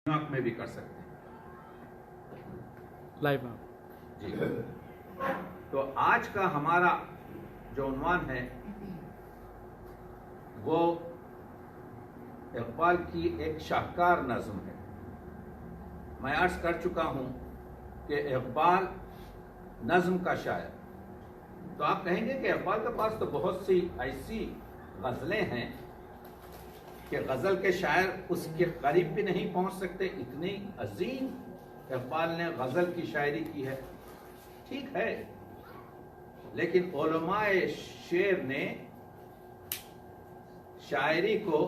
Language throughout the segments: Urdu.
دماغ میں بھی کر سکتے ہیں لائیو جی۔ تو آج کا ہمارا جو عنوان ہے وہ اقبال کی ایک شاہکار نظم ہے۔ میں عرض کر چکا ہوں کہ اقبال نظم کا شاعر، تو آپ کہیں گے کہ اقبال کے پاس تو بہت سی ایسی غزلیں ہیں کہ غزل کے شاعر اس کے قریب بھی نہیں پہنچ سکتے، اتنی عظیم اقبال نے غزل کی شاعری کی ہے۔ ٹھیک ہے، لیکن علماء شعر نے شاعری کو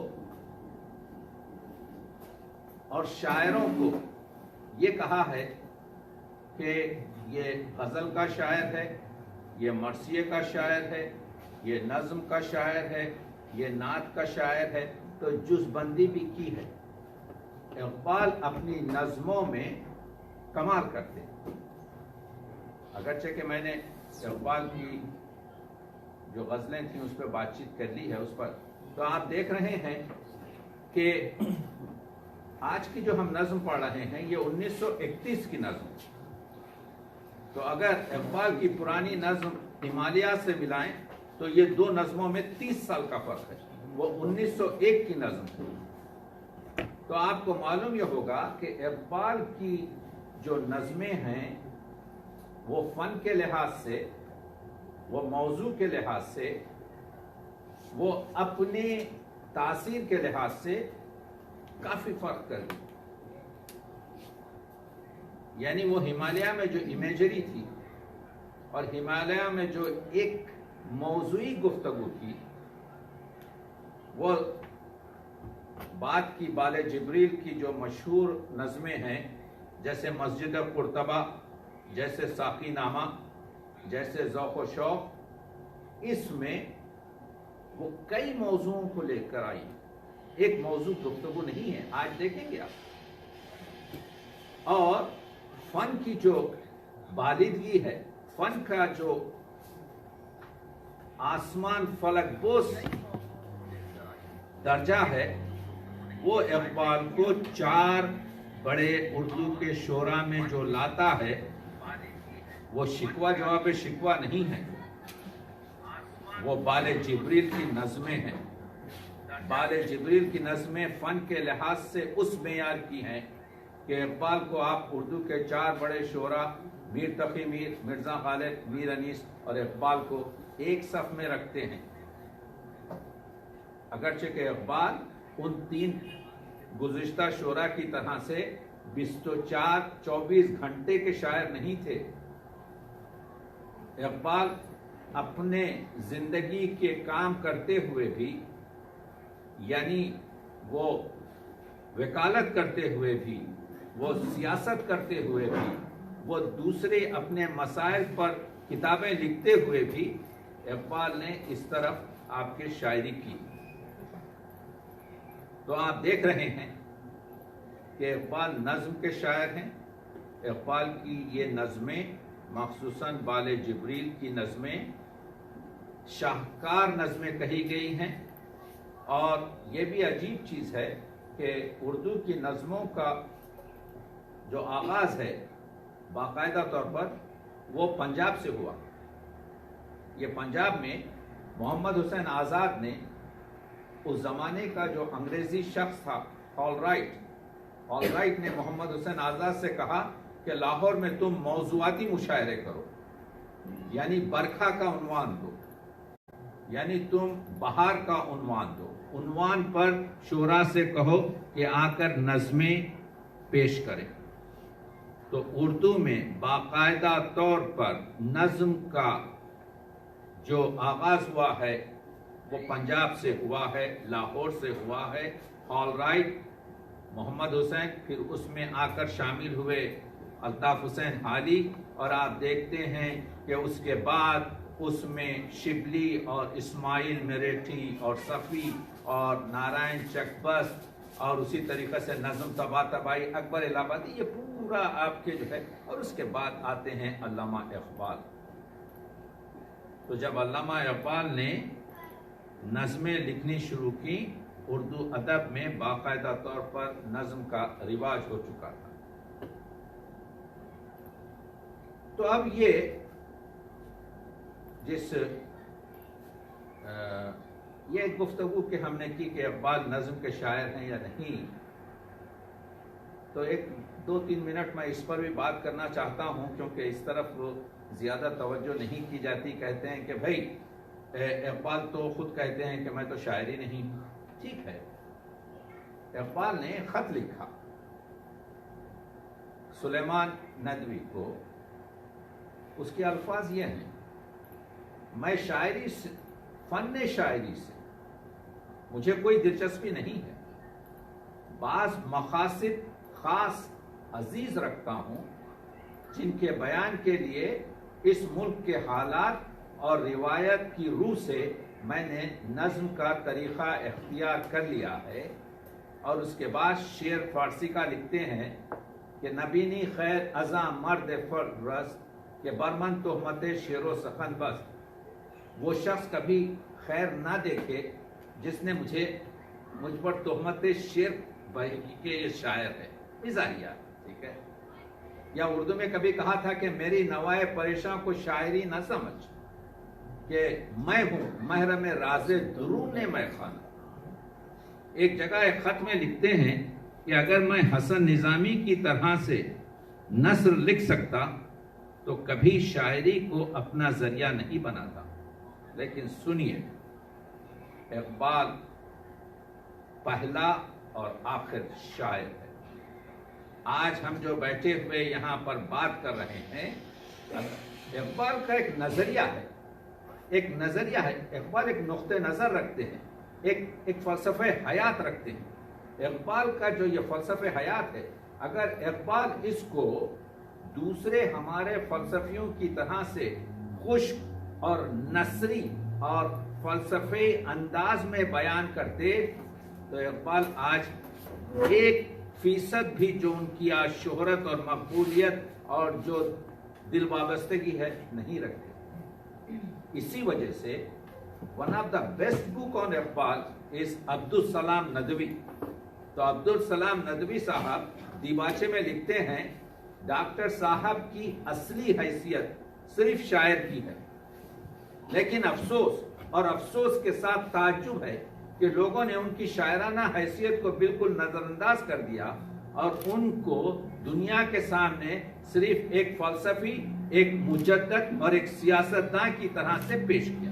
اور شاعروں کو یہ کہا ہے کہ یہ غزل کا شاعر ہے، یہ مرثیے کا شاعر ہے، یہ نظم کا شاعر ہے، یہ نعت کا شاعر ہے، تو جز بندی بھی کی ہے۔ اقبال اپنی نظموں میں کمال کرتے ہیں، اگرچہ کہ میں نے اقبال کی جو غزلیں تھیں اس پہ بات چیت کر لی ہے اس پر، تو آپ دیکھ رہے ہیں کہ آج کی جو ہم نظم پڑھ رہے ہیں یہ 1931 کی نظم، تو اگر اقبال کی پرانی نظم ہمالیہ سے ملائیں تو یہ دو نظموں میں 30 سال کا فرق ہے، وہ 1901 کی نظم ہے۔ تو آپ کو معلوم یہ ہوگا کہ اقبال کی جو نظمیں ہیں وہ فن کے لحاظ سے، وہ موضوع کے لحاظ سے، وہ اپنے تاثیر کے لحاظ سے کافی فرق کر دی۔ یعنی وہ ہمالیہ میں جو امیجری تھی اور ہمالیہ میں جو ایک موضوعی گفتگو تھی، وہ بات کی بال جبریل کی جو مشہور نظمیں ہیں، جیسے مسجد قرطبہ، جیسے ساقی نامہ، جیسے ذوق و شوق، اس میں وہ کئی موضوعوں کو لے کر آئی، ایک موضوع گفتگو نہیں ہے، آج دیکھیں گے آپ۔ اور فن کی جو بالادگی ہے، فن کا جو آسمان فلک بوس درجہ ہے، وہ اقبال کو 4 بڑے اردو کے شعراء میں جو لاتا ہے، وہ شکوہ جواب شکوہ نہیں ہے، وہ بال جبریل کی نظمیں ہیں۔ بال جبریل کی نظمیں فن کے لحاظ سے اس معیار کی ہیں کہ اقبال کو آپ اردو کے 4 بڑے شعراء میر تقی میر، مرزا غالب، میر انیس اور اقبال کو ایک صف میں رکھتے ہیں، اگرچہ کہ اقبال ان 3 گزشتہ شعراء کی طرح سے 24 گھنٹے کے شاعر نہیں تھے۔ اقبال اپنے زندگی کے کام کرتے ہوئے بھی، یعنی وہ وکالت کرتے ہوئے بھی، وہ سیاست کرتے ہوئے بھی، وہ دوسرے اپنے مسائل پر کتابیں لکھتے ہوئے بھی، اقبال نے اس طرف آپ کے شاعری کی۔ تو آپ دیکھ رہے ہیں کہ اقبال نظم کے شاعر ہیں۔ اقبال کی یہ نظمیں، مخصوصاً بال جبریل کی نظمیں، شاہکار نظمیں کہی گئی ہیں۔ اور یہ بھی عجیب چیز ہے کہ اردو کی نظموں کا جو آغاز ہے باقاعدہ طور پر وہ پنجاب سے ہوا۔ یہ پنجاب میں محمد حسین آزاد نے، اس زمانے کا جو انگریزی شخص تھا ہال رائٹ نے محمد حسین آزاد سے کہا کہ لاہور میں تم موضوعاتی مشاعرے کرو، یعنی برکھا کا عنوان دو، یعنی تم بہار کا عنوان دو، عنوان پر شعراء سے کہو کہ آ کر نظمیں پیش کریں۔ تو اردو میں باقاعدہ طور پر نظم کا جو آغاز ہوا ہے وہ پنجاب سے ہوا ہے، لاہور سے ہوا ہے۔ ہال رائٹ، محمد حسین، پھر اس میں آ کر شامل ہوئے الطاف حسین حالی، اور آپ دیکھتے ہیں کہ اس کے بعد اس میں شبلی اور اسماعیل میریٹھی اور صفی اور نارائن چکبست، اور اسی طریقے سے نظم طبع طبائی، اکبر الہ آبادی، یہ پورا آپ کے جو ہے، اور اس کے بعد آتے ہیں علامہ اقبال۔ تو جب علامہ اقبال نے نظمیں لکھنی شروع کی اردو ادب میں باقاعدہ طور پر نظم کا رواج ہو چکا تھا. تو اب یہ گفتگو کہ ہم نے کی کہ اقبال نظم کے شاعر ہیں یا نہیں، تو 2-3 منٹ میں اس پر بھی بات کرنا چاہتا ہوں، کیونکہ اس طرف زیادہ توجہ نہیں کی جاتی. کہتے ہیں کہ بھائی اقبال تو خود کہتے ہیں کہ میں تو شاعر ہی نہیں ہوں. ٹھیک ہے، اقبال نے خط لکھا سلیمان ندوی کو. اس کے الفاظ یہ ہیں: میں شاعری سے، فن شاعری سے مجھے کوئی دلچسپی نہیں ہے. بعض مقاصد خاص عزیز رکھتا ہوں جن کے بیان کے لیے اس ملک کے حالات اور روایت کی روح سے میں نے نظم کا طریقہ اختیار کر لیا ہے. اور اس کے بعد شعر فارسی کا لکھتے ہیں کہ نبینی خیر ازاں مرد فرز کہ برمن تہمت شعر و سخن بس. وہ شخص کبھی خیر نہ دیکھے جس نے مجھ پر تہمت شعر بہی کہ یہ شاعر ہے. مزاحیہ، ٹھیک ہے. یا اردو میں کبھی کہا تھا کہ میری نوائے پریشاں کو شاعری نہ سمجھ کہ میں ہوں محرم راز درون میں خانہ. ایک جگہ ایک خط میں لکھتے ہیں کہ اگر میں حسن نظامی کی طرح سے نثر لکھ سکتا تو کبھی شاعری کو اپنا ذریعہ نہیں بناتا. لیکن سنیے، اقبال پہلا اور آخر شاعر ہے. آج ہم جو بیٹھے ہوئے یہاں پر بات کر رہے ہیں، اقبال کا ایک نظریہ ہے. اقبال ایک نقطہ نظر رکھتے ہیں، ایک فلسفہ حیات رکھتے ہیں. اقبال کا جو یہ فلسفہ حیات ہے، اگر اقبال اس کو دوسرے ہمارے فلسفیوں کی طرح سے خشک اور نثری اور فلسفی انداز میں بیان کرتے تو اقبال آج 1% بھی جو ان کی آج شہرت اور مقبولیت اور جو دل وابستگی ہے نہیں رکھتے. اسی وجہ سے ون آف دا بیسٹ بک آن اقبال از عبدالسلام ندوی. تو عبدالسلام ندوی صاحب دیباچے میں لکھتے ہیں ڈاکٹر صاحب کی اصلی حیثیت صرف شاعر کی ہے، لیکن افسوس کے ساتھ تعجب ہے کہ لوگوں نے ان کی شاعرانہ حیثیت کو بالکل نظر انداز کر دیا اور ان کو دنیا کے سامنے صرف ایک فلسفی، ایک مجدد اور ایک سیاستداں کی طرح سے پیش کیا.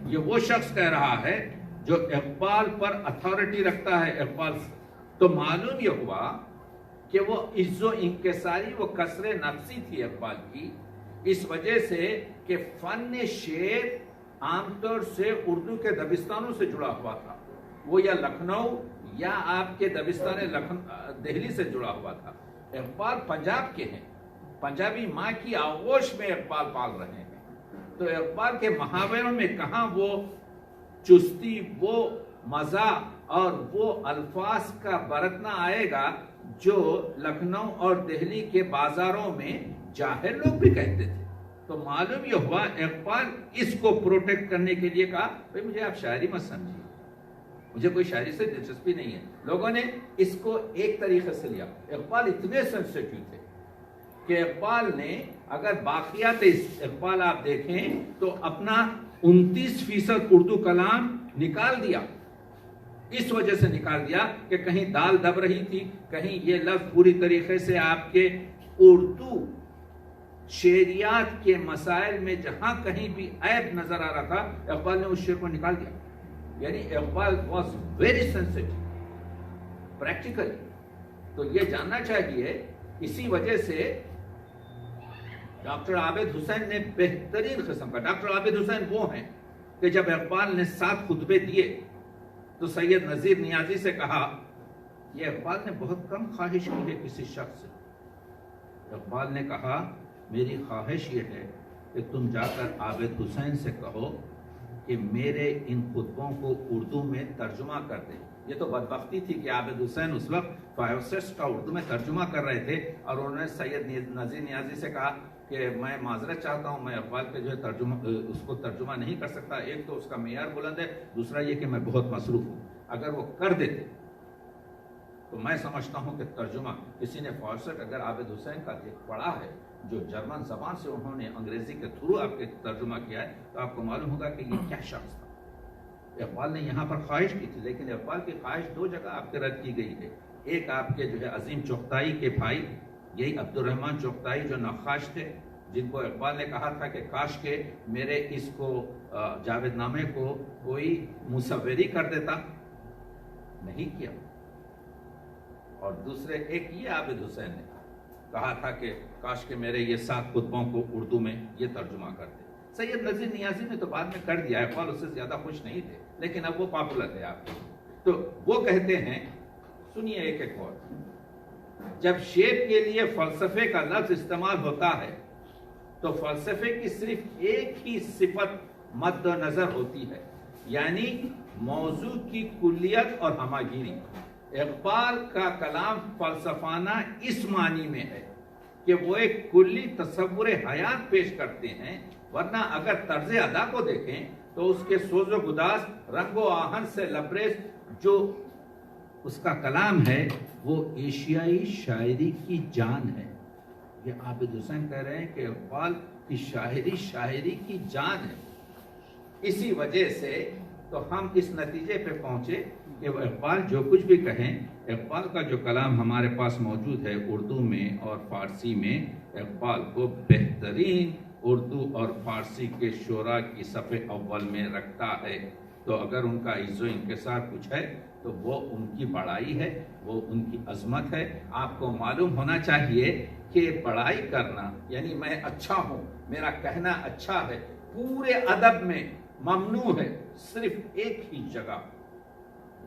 یہ وہ شخص کہہ رہا ہے جو اقبال پر اتھارٹی رکھتا ہے. اقبال تو معلوم یہ ہوا کہ وہ عز و انکساری، وہ کسر نفسی تھی اقبال کی، اس وجہ سے کہ فن شعر عام طور سے اردو کے دبستانوں سے جڑا ہوا تھا. وہ یا لکھنؤ یا آپ کے دبستان دہلی سے جڑا ہوا تھا. اقبال پنجاب کے ہیں، پنجابی ماں کی آغوش میں اقبال پال رہے ہیں. تو اقبال کے محاوروں میں کہاں وہ چستی، وہ مزہ اور وہ الفاظ کا برتنا آئے گا جو لکھنؤ اور دہلی کے بازاروں میں جاہل لوگ بھی کہتے تھے. تو معلوم یہ ہوا اقبال اس کو پروٹیکٹ کرنے کے لیے کہا بھئی مجھے آپ شاعری مت سمجھیے، مجھے کوئی شاعری سے دلچسپی نہیں ہے. لوگوں نے اس کو ایک طریقے سے لیا. اقبال اتنے سینسیٹیو تھے کہ اقبال نے اگر باقیات اقبال آپ دیکھیں تو اپنا 29% اردو کلام نکال دیا. اس وجہ سے نکال دیا کہ کہیں دال دب رہی تھی، کہیں یہ لفظ پوری طریقے سے آپ کے اردو شعریات کے مسائل میں جہاں کہیں بھی عیب نظر آ رہا تھا اقبال نے اس شعر کو نکال دیا. یعنی Iqbal was very sensitive practically. تو یہ جاننا چاہیے. اسی وجہ سے ڈاکٹر عابد حسین نے بہترین قسم کا، ڈاکٹر عابد حسین وہ ہیں کہ جب اقبال نے 7 خطبے دیے تو سید نذیر نیازی سے کہا یہ اقبال نے بہت کم خواہش کی ہے کسی شخص سے. اقبال نے کہا میری خواہش یہ ہے کہ تم جا کر عابد حسین سے کہو کہ میرے ان خطبوں کو اردو میں ترجمہ کر دیں. یہ تو بدبختی تھی کہ عابد حسین اس وقت 5-6 کا اردو میں ترجمہ کر رہے تھے اور انہوں نے سید نذیر نیازی سے کہا کہ میں معذرت چاہتا ہوں، میں اقبال کے جو ہے ترجمہ اس کو ترجمہ نہیں کر سکتا. ایک تو اس کا معیار بلند ہے، دوسرا یہ کہ میں بہت مصروف ہوں. اگر وہ کر دیتے تو میں سمجھتا ہوں کہ ترجمہ کسی نے فارسٹ اگر عابد حسین کا پڑھا ہے جو جرمن زبان سے انہوں نے انگریزی کے تھرو آپ کے ترجمہ کیا ہے تو آپ کو معلوم ہوگا کہ یہ کیا شخص تھا۔ اقبال نے یہاں پر خواہش کی تھی، لیکن اقبال کی خواہش دو جگہ آپ کے رد کی گئی ہے۔ ایک آپ کے جو ہے عظیم چغتائی کے بھائی، یہی عبد الرحمن چغتائی جو نقاش تھے، جن کو اقبال نے کہا تھا کہ کاش کے میرے اس کو جاوید نامے کو کوئی مصوری کر دیتا، نہیں کیا۔ اور دوسرے ایک یہ عابد حسین نے کہا تھا کہ کاش کہ میرے یہ 7 خطبوں کو اردو میں یہ ترجمہ کرتے۔ سید نذیر نیازی نے تو بعد میں کر دیا، اقبال اس سے زیادہ خوش نہیں تھے، لیکن اب وہ پاپولر ہے آپ کے۔ تو وہ کہتے ہیں، سنیے ایک ایک اور، جب شعر کے لیے فلسفے کا لفظ استعمال ہوتا ہے تو فلسفے کی صرف ایک ہی صفت مد نظر ہوتی ہے، یعنی موضوع کی کلیت اور ہماگیری۔ اقبال کا کلام فلسفانہ اس معنی میں ہے کہ وہ ایک کلی تصور حیات پیش کرتے ہیں، ورنہ اگر طرز ادا کو دیکھیں تو اس کے سوز و گداز، رنگ و آہن سے لبریز جو اس کا کلام ہے وہ ایشیائی شاعری کی جان ہے۔ یہ عابد حسین کہہ رہے ہیں کہ اقبال کی شاعری کی جان ہے۔ اسی وجہ سے تو ہم اس نتیجے پہ پہنچے کہ اقبال جو کچھ بھی کہیں، اقبال کا جو کلام ہمارے پاس موجود ہے اردو میں اور فارسی میں، اقبال کو بہترین اردو اور فارسی کے شعراء کی صف اول میں رکھتا ہے۔ تو اگر ان کا عز و انکسار کچھ ہے تو وہ ان کی بڑائی ہے، وہ ان کی عظمت ہے۔ آپ کو معلوم ہونا چاہیے کہ بڑائی کرنا یعنی میں اچھا ہوں، میرا کہنا اچھا ہے، پورے ادب میں ممنوع ہے، صرف ایک ہی جگہ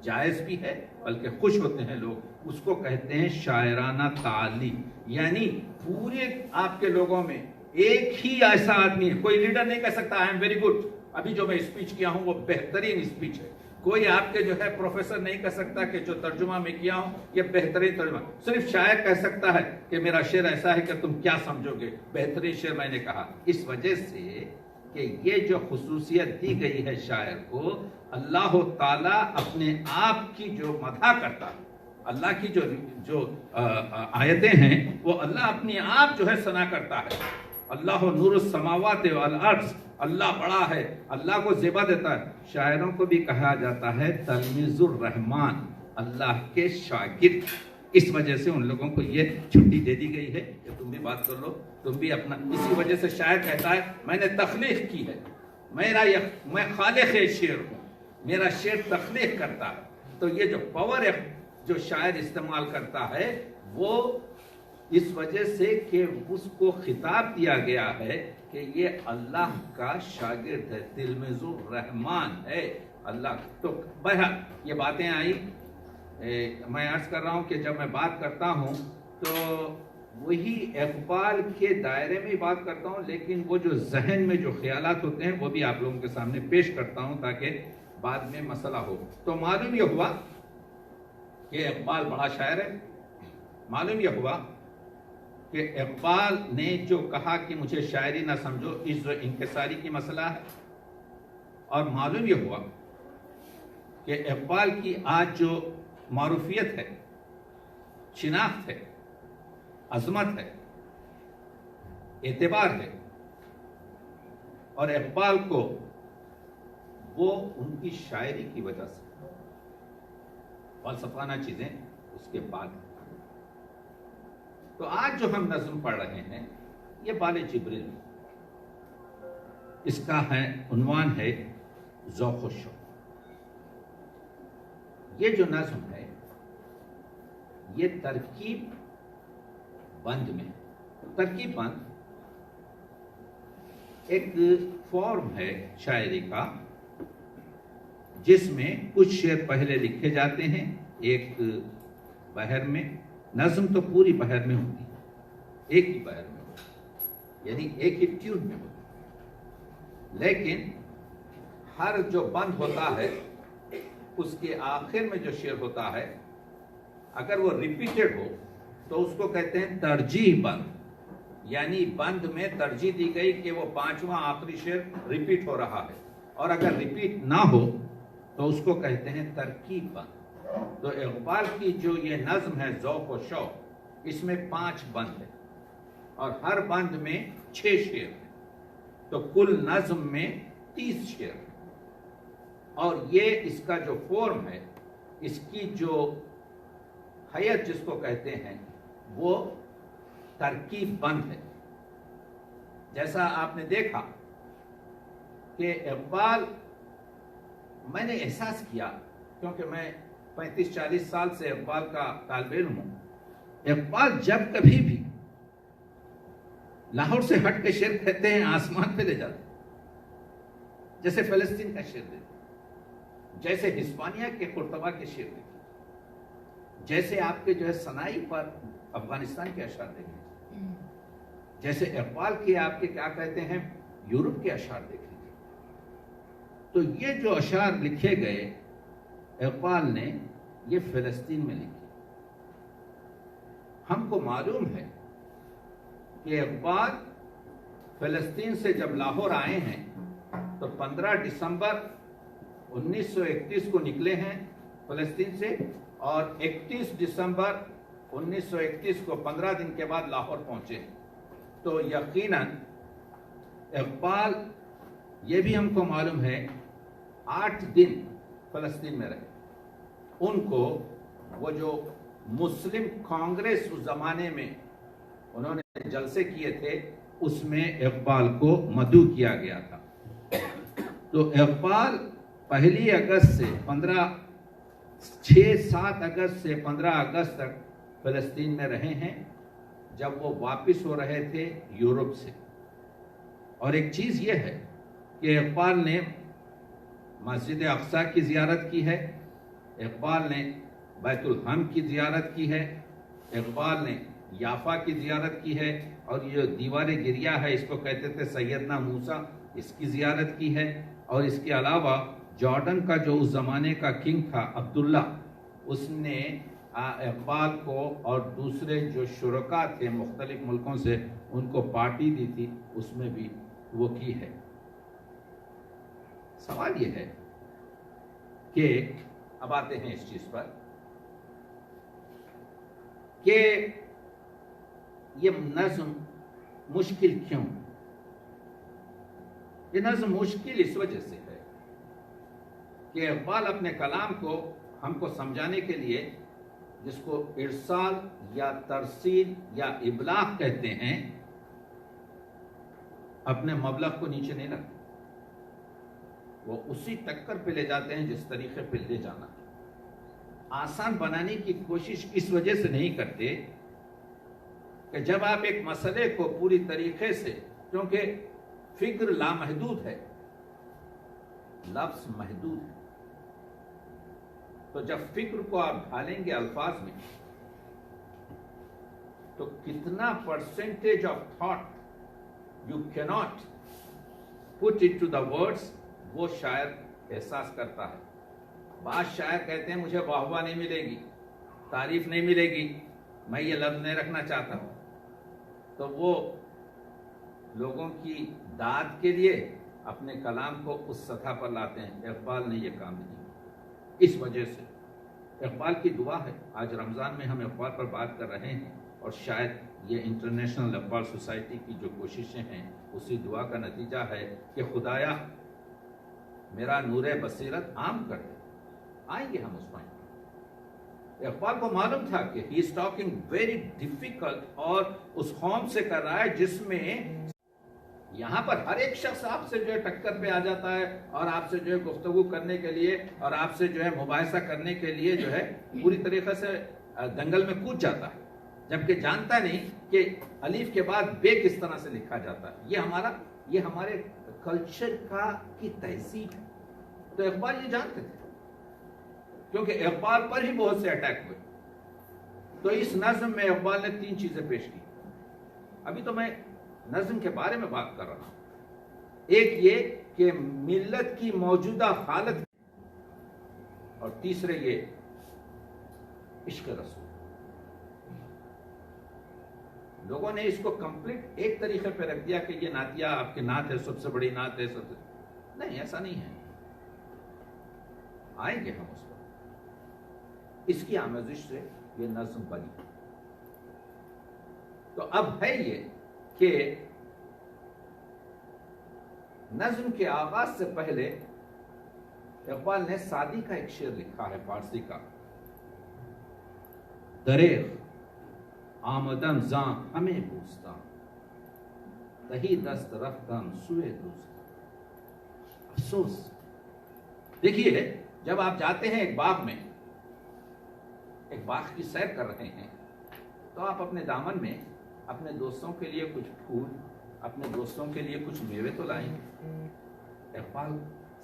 جائز بھی ہے بلکہ خوش ہوتے ہیں لوگ، اس کو کہتے ہیں شاعرانہ تعالی۔ یعنی پورے آپ کے لوگوں میں ایک ہی ایسا آدمی ہے، کوئی لیڈر نہیں کہہ سکتا آئی ایم ویری گڈ، ابھی جو میں اسپیچ کیا ہوں وہ بہترین اسپیچ ہے۔ کوئی آپ کے جو ہے پروفیسر نہیں کہہ سکتا کہ جو ترجمہ میں کیا ہوں یہ بہترین ترجمہ، صرف شاعر کہہ سکتا ہے کہ میرا شعر ایسا ہے کہ تم کیا سمجھو گے، بہترین شعر میں نے کہا۔ اس وجہ سے کہ یہ جو خصوصیت دی گئی ہے شاعر کو، اللہ تعالیٰ اپنے آپ کی جو مدح کرتا ہے، اللہ کی جو آیتیں ہیں وہ اللہ اپنی آپ جو ہے ثنا کرتا ہے۔ اللہ نور السماوات والارض، اللہ بڑا ہے، اللہ کو زیبا دیتا ہے۔ شاعروں کو بھی کہا جاتا ہے تلمیذ الرحمن، اللہ کے شاگرد۔ اس وجہ سے ان لوگوں کو یہ چھٹی دے دی گئی ہے کہ تم بھی بات کر لو، تم بھی اپنا۔ اسی وجہ سے شاعر کہتا ہے میں نے تخلیق کی ہے، میں خالق شعر ہوں، میرا شعر تخلیق کرتا ہے۔ تو یہ جو پاور ہے جو شاعر استعمال کرتا ہے وہ اس وجہ سے کہ اس کو خطاب دیا گیا ہے کہ یہ اللہ کا شاگرد ہے، تلمیذ الرحمن ہے اللہ۔ تو بہرحال یہ باتیں آئی، میں عرض کر رہا ہوں کہ جب میں بات کرتا ہوں تو وہی اقبال کے دائرے میں بات کرتا ہوں، لیکن وہ جو ذہن میں جو خیالات ہوتے ہیں وہ بھی آپ لوگوں کے سامنے پیش کرتا ہوں تاکہ بعد میں مسئلہ ہو۔ تو معلوم یہ ہوا کہ اقبال بڑا شاعر ہے، معلوم یہ ہوا کہ اقبال نے جو کہا کہ مجھے شاعری نہ سمجھو، عز و انکساری کی مسئلہ ہے، اور معلوم یہ ہوا کہ اقبال کی آج جو معروفیت ہے، شناخت ہے، عظمت ہے، اعتبار ہے، اور اقبال کو وہ ان کی شاعری کی وجہ سے فلسفانہ چیزیں اس کے بعد۔ تو آج جو ہم نظم پڑھ رہے ہیں یہ بال جبریل، اس کا ہے عنوان ہے ذوق و شوق۔ یہ جو نظم ہے یہ ترکیب بند میں، ترکیب بند ایک فارم ہے شاعری کا جس میں کچھ شعر پہلے لکھے جاتے ہیں ایک بحر میں، نظم تو پوری بحر میں ہوتی ہے، ایک ہی بحر میں ہوتی ہے، یعنی ایک ہی ٹیون میں ہوتی ہے، لیکن ہر جو بند ہوتا ہے اس کے آخر میں جو شعر ہوتا ہے اگر وہ ریپیٹڈ ہو تو اس کو کہتے ہیں ترجیح بند، یعنی بند میں ترجیح دی گئی کہ وہ 5واں آخری شعر ریپیٹ ہو رہا ہے، اور اگر ریپیٹ نہ ہو تو اس کو کہتے ہیں ترکیب بند. تو اقبال کی جو یہ نظم ہے ذوق و شوق، اس میں 5 بند ہے اور ہر بند میں 6 شعر ہیں، تو کل نظم میں 30 شعر ہیں. اور یہ اس کا جو فارم ہے، اس کی جو حیت جس کو کہتے ہیں، وہ ترکیب بند ہے. جیسا آپ نے دیکھا کہ اقبال، میں نے احساس کیا کیونکہ میں 35-40 سال سے اقبال کا طالب علم ہوں، اقبال جب کبھی بھی لاہور سے ہٹ کے شعر کہتے ہیں آسمان پہ لے جاتے ہیں. جیسے فلسطین کا شعر دیکھیں، جیسے ہسپانیہ کے قرطبہ کے شعر دیکھیں، جیسے آپ کے جو ہے سنائی پر افغانستان کے اشعار دیکھیں، جیسے اقبال کے آپ کے کیا کہتے ہیں یورپ کے اشعار دیکھیں. تو یہ جو اشعار لکھے گئے اقبال نے، یہ فلسطین میں لکھے. ہم کو معلوم ہے کہ اقبال فلسطین سے جب لاہور آئے ہیں تو 15 دسمبر 1931 کو نکلے ہیں فلسطین سے، اور 31 دسمبر 1931 کو 15 دن کے بعد لاہور پہنچے ہیں. تو یقیناً اقبال، یہ بھی ہم کو معلوم ہے، 8 دن فلسطین میں رہے. ان کو وہ جو مسلم کانگریس اس زمانے میں انہوں نے جلسے کیے تھے، اس میں اقبال کو مدعو کیا گیا تھا. تو اقبال 1 اگست سے 7 اگست سے 15 اگست تک فلسطین میں رہے ہیں، جب وہ واپس ہو رہے تھے یورپ سے. اور ایک چیز یہ ہے کہ اقبال نے مسجد اقصی کی زیارت کی ہے، اقبال نے بیت الحم کی زیارت کی ہے، اقبال نے یافا کی زیارت کی ہے، اور یہ دیوار گریا ہے، اس کو کہتے تھے سیدنا موسیٰ، اس کی زیارت کی ہے. اور اس کے علاوہ جارڈن کا جو اس زمانے کا کنگ تھا عبداللہ، اس نے اقبال کو اور دوسرے جو شرکاء تھے مختلف ملکوں سے، ان کو پارٹی دی تھی، اس میں بھی وہ کی ہے. سوال یہ ہے کہ اب آتے ہیں اس چیز پر کہ یہ نظم مشکل کیوں؟ یہ نظم مشکل اس وجہ سے ہے کہ اقبال اپنے کلام کو ہم کو سمجھانے کے لیے، جس کو ارسال یا ترسیل یا ابلاغ کہتے ہیں، اپنے مبلغ کو نیچے نہیں رکھتے. وہ اسی ٹکر پہ لے جاتے ہیں جس طریقے پہ لے جانا. آسان بنانے کی کوشش اس وجہ سے نہیں کرتے کہ جب آپ ایک مسئلے کو پوری طریقے سے، کیونکہ فکر لامحدود ہے، لفظ محدود ہے، تو جب فکر کو آپ ڈھالیں گے الفاظ میں، تو کتنا percentage of thought you can't put it to the words, وہ شاعر احساس کرتا ہے. بعض شاعر کہتے ہیں مجھے واہ واہ نہیں ملے گی، تعریف نہیں ملے گی، میں یہ لفظ نہیں رکھنا چاہتا ہوں، تو وہ لوگوں کی داد کے لیے اپنے کلام کو اس سطح پر لاتے ہیں. اقبال نے یہ کام نہیں کیا. اس وجہ سے اقبال کی دعا ہے. آج رمضان میں ہم اقبال پر بات کر رہے ہیں، اور شاید یہ انٹرنیشنل اقبال سوسائٹی کی جو کوششیں ہیں، اسی دعا کا نتیجہ ہے کہ خدایا میرا نور بصیرت عام کر دے. آئیں گے ہم اس پوائنٹ پر. اقبال کو معلوم تھا کہ ہی از ٹاکنگ ویری ڈیفیکلٹ، اور اس قوم سے کر رہا ہے جس میں یہاں پر ہر ایک شخص آپ سے جو ہے ٹکر پہ آ جاتا ہے، اور آپ سے جو ہے گفتگو کرنے کے لیے، اور آپ سے جو ہے مباحثہ کرنے کے لیے جو ہے پوری طریقے سے دنگل میں کود جاتا ہے، جبکہ جانتا نہیں کہ الف کے بعد بے کس طرح سے لکھا جاتا ہے. یہ ہمارے کلچر کی تہذیب ہے. تو اقبال یہ جانتے تھے، کیونکہ اقبال پر ہی بہت سے اٹیک ہوئے. تو اس نظم میں اقبال نے 3 چیزیں پیش کی. ابھی تو میں نظم کے بارے میں بات کر رہا ہوں. ایک یہ کہ ملت کی موجودہ حالت، اور تیسرے یہ عشق رسول. لوگوں نے اس کو کمپلیٹ ایک طریقے پہ رکھ دیا کہ یہ نعتیہ آپ کی نعت ہے، سب سے بڑی نعت ہے، نہیں، ایسا نہیں ہے. آئیں گے ہم اس پر. اس کی آمیزش سے یہ نظم بنی. تو اب ہے یہ کہ نظم کے آغاز سے پہلے اقبال نے سعدی کا ایک شعر لکھا ہے فارسی کا. دریغ آمدم زاں ہمیں بوستان، تہی دست رفتم سوئے دوستان. افسوس. دیکھیے جب آپ جاتے ہیں ایک باغ میں، ایک باغ کی سیر کر رہے ہیں، تو آپ اپنے دامن میں اپنے دوستوں کے لیے کچھ پھول، اپنے دوستوں کے لیے کچھ میوے تو لائیں گے. اقبال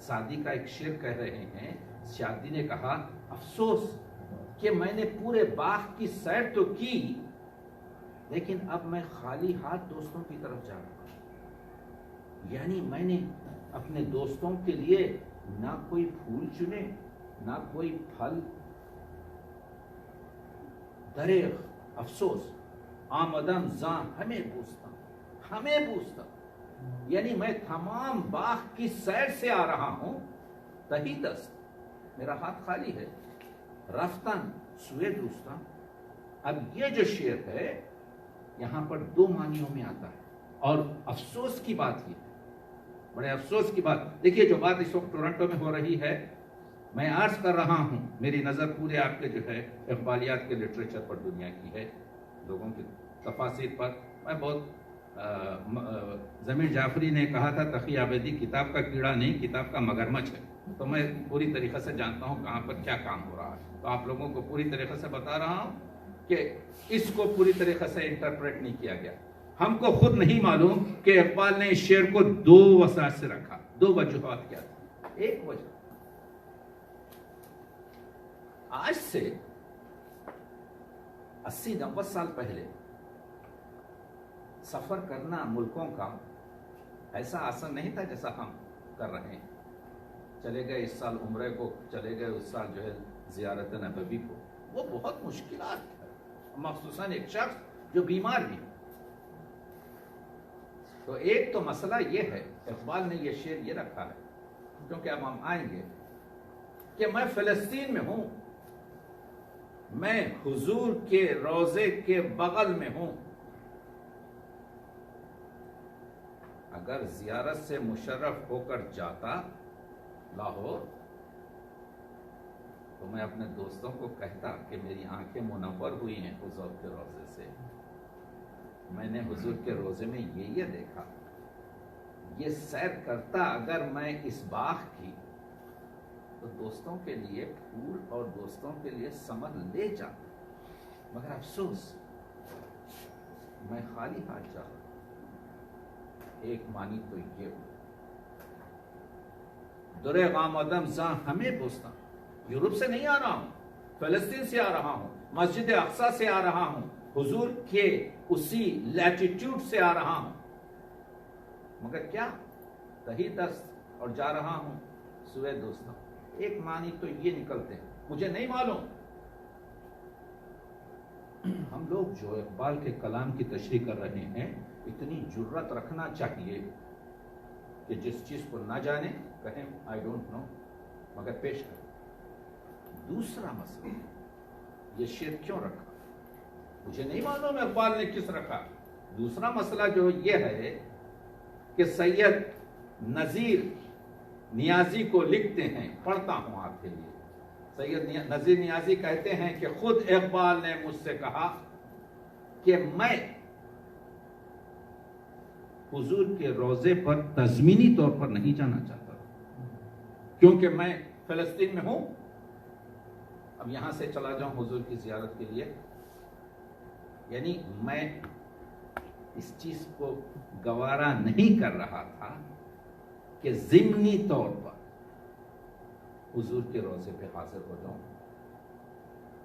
سعدی کا ایک شعر کہہ رہے ہیں. سعدی نے کہا افسوس کہ میں نے پورے باغ کی سیر تو کی، لیکن اب میں خالی ہاتھ دوستوں کی طرف جا رہا ہوں. یعنی میں نے اپنے دوستوں کے لیے نہ کوئی پھول چنے، نہ کوئی پھل. دریغ افسوس آمدم زاں ہمیں پوچھتا، ہمیں پوچھتا. یعنی میں تمام باغ کی سیر سے آ رہا ہوں، تہی دست میرا ہاتھ خالی ہے، رفتن سوئے دوستان. اب یہ جو شعر ہے یہاں پر دو معنیوں میں آتا ہے. اور افسوس کی بات یہ ہے، بڑے افسوس کی بات. دیکھیے جو بات اس وقت ٹورنٹو میں ہو رہی ہے، میں عرض کر رہا ہوں، میری نظر پورے آپ کے جو ہے اقبالیات کے لٹریچر پر دنیا کی ہے، لوگوں کی تفاسیر پر. میں بہت ضمیر جعفری نے کہا تھا تقی عابدی کتاب کا کیڑا نہیں، کتاب کا مگرمچھ ہے. تو میں پوری طریقے سے جانتا ہوں کہاں پر کیا کام ہو رہا ہے. تو آپ لوگوں کو پوری طریقے سے بتا رہا ہوں کہ اس کو پوری طریقے سے انٹرپریٹ نہیں کیا گیا. ہم کو خود نہیں معلوم کہ اقبال نے اس شعر کو دو وسائل سے رکھا. دو وجوہات کیا تھی. ایک وجہ، آج سے 80-90 سال پہلے سفر کرنا ملکوں کا ایسا آسان نہیں تھا جیسا ہم کر رہے ہیں. چلے گئے اس سال عمرے کو، چلے گئے اس سال جو ہے زیارت نبوی کو. وہ بہت مشکلات ہے، مخصوصاً ایک شخص جو بیمار بھی. تو ایک تو مسئلہ یہ ہے، اقبال نے یہ شعر یہ رکھا ہے، کیونکہ اب ہم آئیں گے کہ میں فلسطین میں ہوں، میں حضور کے روضے کے بغل میں ہوں. اگر زیارت سے مشرف ہو کر جاتا لاہور تو میں اپنے دوستوں کو کہتا کہ میری آنکھیں منور ہوئی ہیں حضور کے روضے سے، میں نے حضور کے روضے میں یہ دیکھا. یہ سیر کرتا اگر میں اس باغ کی تو دوستوں کے لیے پھول اور دوستوں کے لیے ثمر لے جاتا. مگر افسوس میں خالی ہاتھ جا رہا. ایک معنی تو یہ ہو، دریغ آمدم زاں ہمیں پوچھتا. یورپ سے نہیں آ رہا ہوں، فلسطین سے آ رہا ہوں، مسجد اقصی سے آ رہا ہوں، حضور کے اسی لیٹیٹیوڈ سے آ رہا ہوں. مگر کیا تہی دست اور جا رہا ہوں سوئے دوستوں. ایک معنی تو یہ نکلتے ہیں، مجھے نہیں معلوم. ہم لوگ جو اقبال کے کلام کی تشریح کر رہے ہیں، اتنی جرت رکھنا چاہیے کہ جس چیز کو نہ جانے کہیں آئی ڈونٹ نو، مگر پیش کریں. دوسرا مسئلہ، یہ شعر کیوں رکھا مجھے نہیں معلوم اقبال نے کس رکھا. دوسرا مسئلہ جو یہ ہے کہ سید نذیر نیازی کو لکھتے ہیں، پڑھتا ہوں آپ کے لیے. سید نذیر نیازی کہتے ہیں کہ خود اقبال نے مجھ سے کہا کہ میں حضور کے روضے پر تضمینی طور پر نہیں جانا چاہتا کیونکہ میں فلسطین میں ہوں. اب یہاں سے چلا جاؤں حضور کی زیارت کے لیے، یعنی میں اس چیز کو گوارا نہیں کر رہا تھا کہ ضمنی طور پر حضور کے روضے پہ حاضر ہو جاؤں،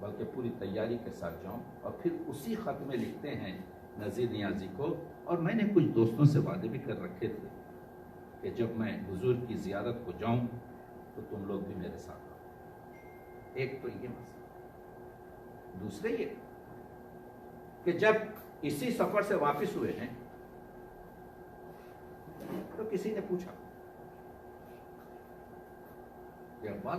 بلکہ پوری تیاری کے ساتھ جاؤں. اور پھر اسی خط میں لکھتے ہیں نذیر نیازی کو، اور میں نے کچھ دوستوں سے وعدے بھی کر رکھے تھے کہ جب میں حضور کی زیارت کو جاؤں تو تم لوگ بھی میرے ساتھ آؤ. ایک تو یہ مسئلہ. دوسرے یہ کہ جب اسی سفر سے واپس ہوئے ہیں تو کسی نے پوچھا کہ اقبال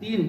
3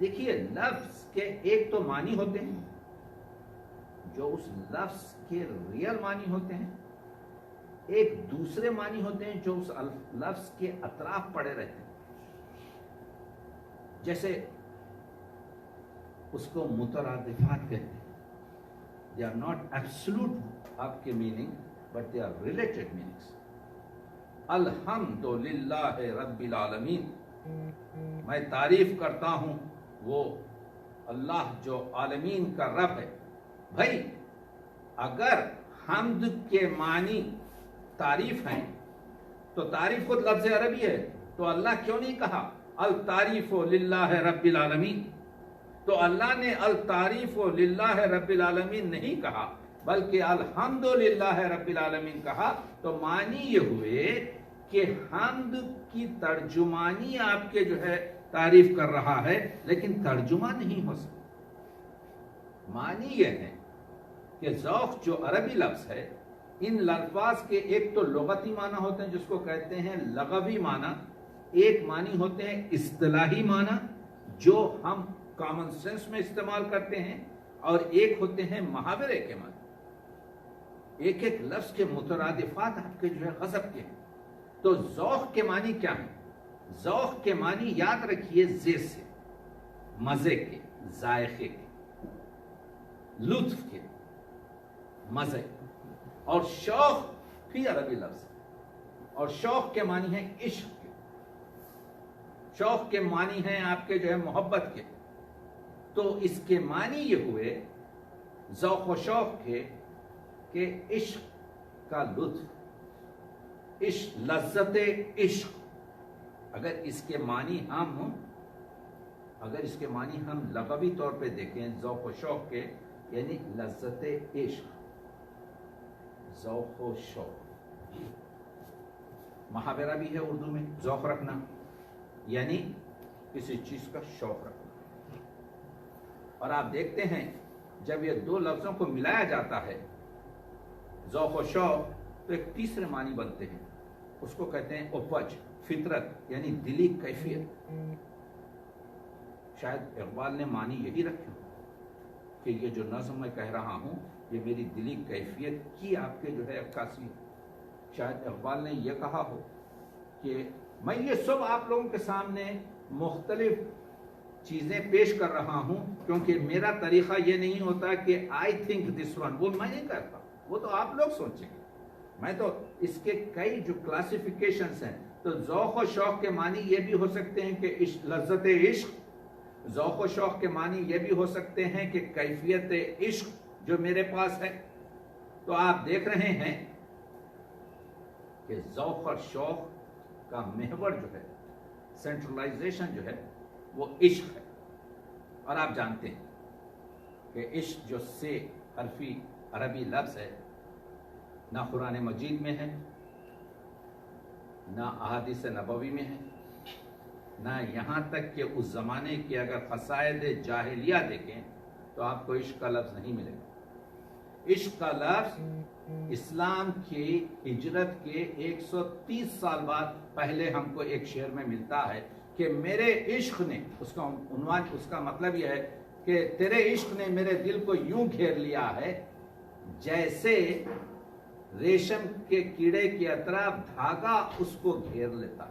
دیکھیے لفظ کے ایک تو معنی ہوتے ہیں جو اس لفظ کے ریئل معنی ہوتے ہیں، ایک دوسرے معنی ہوتے ہیں جو اس لفظ کے اطراف پڑے رہتے ہیں. جیسے اس کو مترادفات کہتے ہیں. They are not absolute آپ کے meaning, but they are related meanings. الحمدللہ رب العالمین، میں تعریف کرتا ہوں وہ اللہ جو عالمین کا رب ہے. بھائی اگر حمد کے معنی تعریف ہیں تو تعریف خود لفظ عربی ہے، تو اللہ کیوں نہیں کہا التعریف للہ رب العالمین؟ تو اللہ نے التعریف للہ رب العالمین نہیں کہا بلکہ الحمدللہ رب العالمین کہا. تو معنی یہ ہوئے کہ حمد کی ترجمانی آپ کے جو ہے تعریف کر رہا ہے لیکن ترجمہ نہیں ہو سکتا. معنی یہ ہے کہ ذوق جو عربی لفظ ہے، ان الفاظ کے ایک تو لغتی معنی ہوتے ہیں جس کو کہتے ہیں لغوی معنی، ایک معنی ہوتے ہیں اصطلاحی معنی جو ہم کامن سینس میں استعمال کرتے ہیں، اور ایک ہوتے ہیں محاورے کے معنی. ایک ایک لفظ کے مترادفات آپ کے جو ہے غضب کے ہیں. تو ذوق کے معنی کیا ہیں؟ ذوق کے معنی یاد رکھیے زے سے، مزے کے، ذائقے کے، لطف کے، مزے. اور شوق بھی عربی لفظ ہے، اور شوق کے معنی ہیں عشق کے، شوق کے معنی ہیں آپ کے جو ہے محبت کے. تو اس کے معنی یہ ہوئے ذوق و شوق کے کہ عشق کا لطف، عشق، لذت عشق. اگر اس کے معنی ہم لغوی طور پہ دیکھیں ذوق و شوق کے یعنی لذت عشق، ذوق و شوق. محاورہ بھی ہے اردو میں ذوق رکھنا، یعنی کسی چیز کا شوق رکھنا. اور آپ دیکھتے ہیں جب یہ دو لفظوں کو ملایا جاتا ہے ذوق و شوق تو ایک تیسرے معنی بنتے ہیں، اس کو کہتے ہیں اپج، فطرت یعنی دلی کیفیت. شاید اقبال نے معنی یہی رکھا کہ یہ جو نظم میں کہہ رہا ہوں یہ میری دلی کیفیت کی آپ کے جو ہے عکاسی ہے. شاید اقبال نے یہ کہا ہو کہ میں یہ سب آپ لوگوں کے سامنے مختلف چیزیں پیش کر رہا ہوں کیونکہ میرا طریقہ یہ نہیں ہوتا کہ آئی تھنک دس ون، وہ میں نہیں کرتا، وہ تو آپ لوگ سوچیں گے. میں تو اس کے کئی جو کلاسیفیکیشنز ہیں. تو ذوق و شوق کے معنی یہ بھی ہو سکتے ہیں کہ لذت عشق، ذوق و شوق کے معنی یہ بھی ہو سکتے ہیں کہ کیفیت عشق جو میرے پاس ہے. تو آپ دیکھ رہے ہیں کہ ذوق اور شوق کا محور جو ہے، سینٹرلائزیشن جو ہے وہ عشق ہے. اور آپ جانتے ہیں کہ عشق جو سے حرفی عربی لفظ ہے نہ قرآن مجید میں ہے، نہ احادیث نبوی میں ہے، نہ یہاں تک کہ اس زمانے کی اگر قصائد جاہلیہ دیکھیں تو آپ کو عشق کا لفظ نہیں ملے گا. عشق کا لفظ اسلام کی ہجرت کے 130 سال بعد پہلے ہم کو ایک شعر میں ملتا ہے کہ میرے عشق نے، اس کا عنوان، اس کا مطلب یہ ہے کہ تیرے عشق نے میرے دل کو یوں گھیر لیا ہے جیسے ریشم کے کیڑے کے اطراف دھاگا اس کو گھیر لیتا.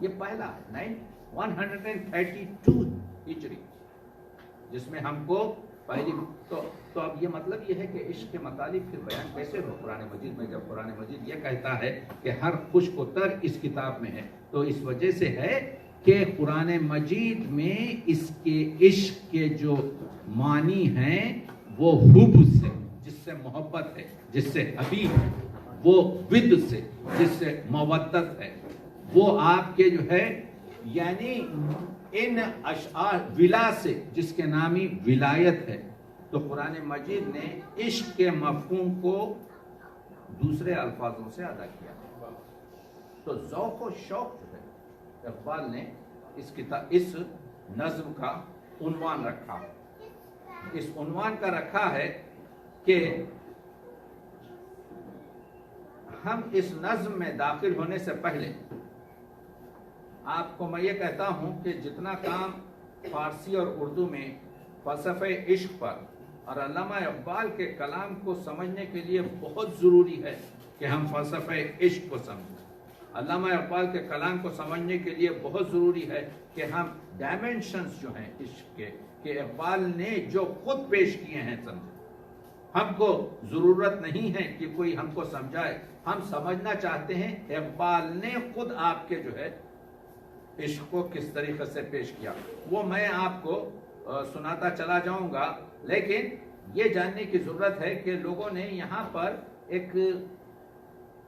یہ پہلا ہے 132 ہجری جس میں ہم کو پہلی. تو اب یہ مطلب یہ ہے کہ عشق کے متعلق پھر بیان کیسے ہو قرآن مجید میں، جب قرآن مجید یہ کہتا ہے کہ ہر خشک و تر اس کتاب میں ہے. تو اس وجہ سے ہے کہ قرآن مجید میں اس کے عشق کے جو معنی ہیں وہ حب سے، جس سے محبت ہے، جس سے حبیب ہے، وہ ود سے جس سے مودت ہے، وہ آپ کے جو ہے یعنی ان اشعار ولا سے جس کے نامی ولایت ہے. تو قرآن مجید نے عشق کے مفہوم کو دوسرے الفاظوں سے ادا کیا. تو ذوق و شوق جو ہے اقبال نے اس نظم کا عنوان رکھا. اس عنوان کا رکھا ہے کہ ہم اس نظم میں داخل ہونے سے پہلے آپ کو میں یہ کہتا ہوں کہ جتنا کام فارسی اور اردو میں فلسفہ عشق پر اور علامہ اقبال کے کلام کو سمجھنے کے لیے بہت ضروری ہے کہ ہم فلسفہ عشق کو سمجھیں. علامہ اقبال کے کلام کو سمجھنے کے لیے بہت ضروری ہے کہ ہم ڈائمینشنز جو ہیں عشق کے کہ اقبال نے جو خود پیش کیے ہیں سمجھیں. ہم کو ضرورت نہیں ہے کہ کوئی ہم کو سمجھائے, ہم سمجھنا چاہتے ہیں اقبال نے خود آپ کے جو ہے عشق کو کس طریقے سے پیش کیا. وہ میں آپ کو سناتا چلا جاؤں گا, لیکن یہ جاننے کی ضرورت ہے کہ لوگوں نے یہاں پر ایک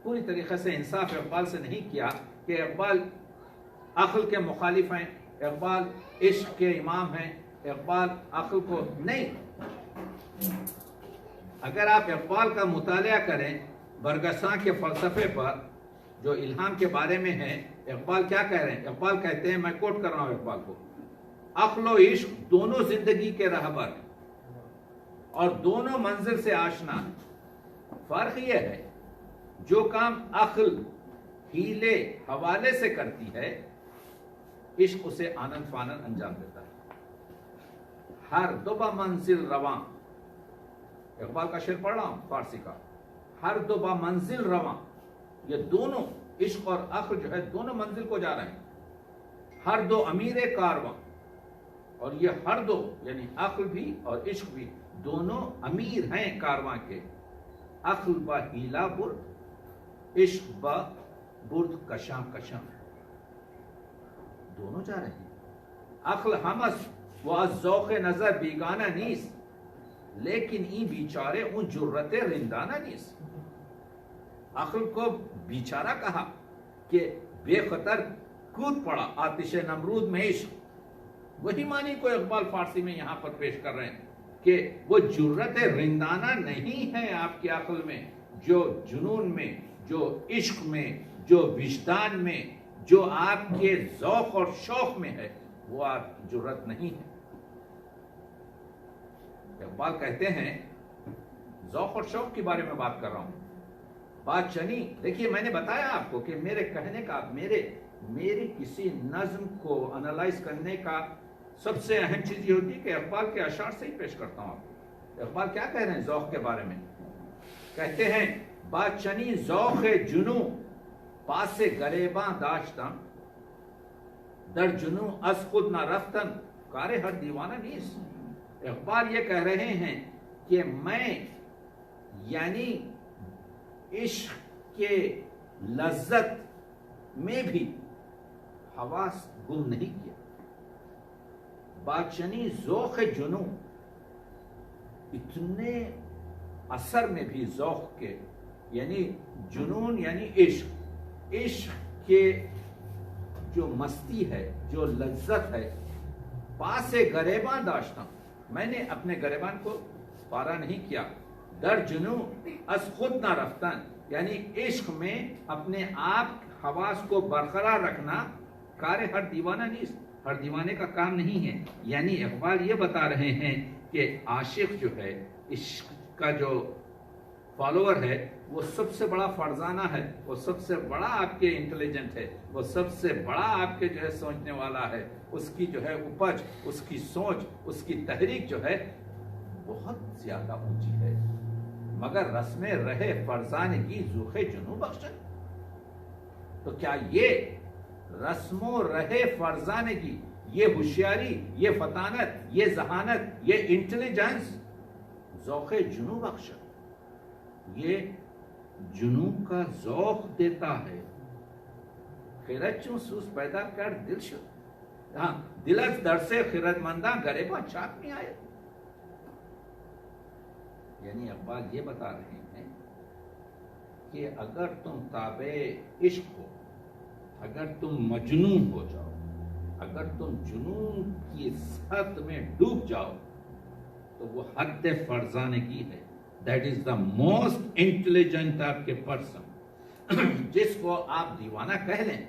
پوری طریقے سے انصاف اقبال سے نہیں کیا کہ اقبال عقل کے مخالف ہیں, اقبال عشق کے امام ہیں, اقبال عقل کو نہیں. اگر آپ اقبال کا مطالعہ کریں برگساں کے فلسفے پر جو الہام کے بارے میں ہے, اقبال کیا کہہ رہے ہیں؟ اقبال کہتے ہیں, میں کوٹ کر رہا ہوں اقبال کو, عقل و عشق دونوں زندگی کے رہبر اور دونوں منزل سے آشنا. فرق یہ ہے جو کام عقل ہیلے حوالے سے کرتی ہے, عشق اسے آنند فانند انجام دیتا ہے. ہر دو با منزل رواں, اقبال کا شعر پڑھ رہا ہوں فارسی کا, ہر دو با منزل رواں, یہ دونوں عشق اور عقل جو ہے دونوں منزل کو جا رہے ہیں. ہر دو امیر کارواں, اور یہ ہر دو یعنی عقل بھی اور عشق بھی دونوں امیر ہیں کارواں کے. عقل با ہیلا برد, عشق با برد کشاں کشاں, دونوں جا رہے ہیں. عقل ہمس و از ذوق نظر بیگانہ نیست, لیکن این بیچارے اون جرت رندانہ نیست. عقل کو بیچارہ کہا کہ بے خطر کود پڑا آتش نمرود میں عشق. وہی معنی کو اقبال فارسی میں یہاں پر پیش کر رہے ہیں کہ وہ جرت رندانہ نہیں ہے آپ کی عقل میں, جو جنون میں, جو عشق میں, جو وجدان میں, جو آپ کے ذوق اور شوق میں ہے, وہ آپ کی جرت نہیں ہے. اقبال کہتے ہیں, ذوق اور شوق کے بارے میں بات کر رہا ہوں, بات چنی. دیکھیے میں نے بتایا آپ کو کہ میرے کہنے کا, میری کسی نظم کو انالائز کرنے کا سب سے اہم چیز یہ ہوتی ہے کہ اقبال کے اشعار سے ہی پیش کرتا ہوں آپ کو. اقبال کیا کہہ رہے ہیں ذوق کے بارے میں؟ کہتے ہیں, بات چنی ذوق جنو پاس گریباں داشتم, در جنو از خود نہ رفتن کار ہر دیوانہ نیست. اقبال یہ کہہ رہے ہیں کہ میں یعنی عشق کے لذت میں بھی حواس گم نہیں کیا. باچنی ذوق جنو, اتنے اثر میں بھی ذوق کے یعنی جنون یعنی عشق, عشق کے جو مستی ہے, جو لذت ہے, پاس گریباں داشتم, میں نے اپنے گریبان کو پارا نہیں کیا. در جنو از خود نہ رفتن, یعنی عشق میں اپنے آپ حواس کو برقرار رکھنا کار ہر دیوانہ نیست, ہر دیوانے کا کام نہیں ہے. یعنی اقبال یہ بتا رہے ہیں کہ عاشق جو ہے, عشق کا جو فالوور ہے, وہ سب سے بڑا فرزانہ ہے, وہ سب سے بڑا آپ کے انٹیلیجنٹ ہے, وہ سب سے بڑا آپ کے جو ہے سوچنے والا ہے. اس کی جو ہے اپج, اس کی سوچ, اس کی تحریک جو ہے بہت زیادہ اونچی ہے. مگر رسم رہے فرزانگی ذوق جنو بخشن. تو کیا یہ رسم و رہے فرزانگی, یہ ہوشیاری, یہ فطانت, یہ ذہانت, یہ انٹیلیجنس ذوق جنو بخشن, یہ جنو کا ذوق دیتا ہے. خیرت چون سوز پیدا کر دل شد, ہاں دل از در سے خیرت منداں گریباں چاک میں آئے. یعنی اقبال یہ بتا رہے ہیں کہ اگر تم تابع عشق ہو, اگر تم مجنون ہو جاؤ, اگر تم جنون کی سطح میں ڈوب جاؤ, تو وہ حد فرزانگی ہے. That is the most intelligent آپ کے پرسن, جس کو آپ دیوانہ کہہ لیں.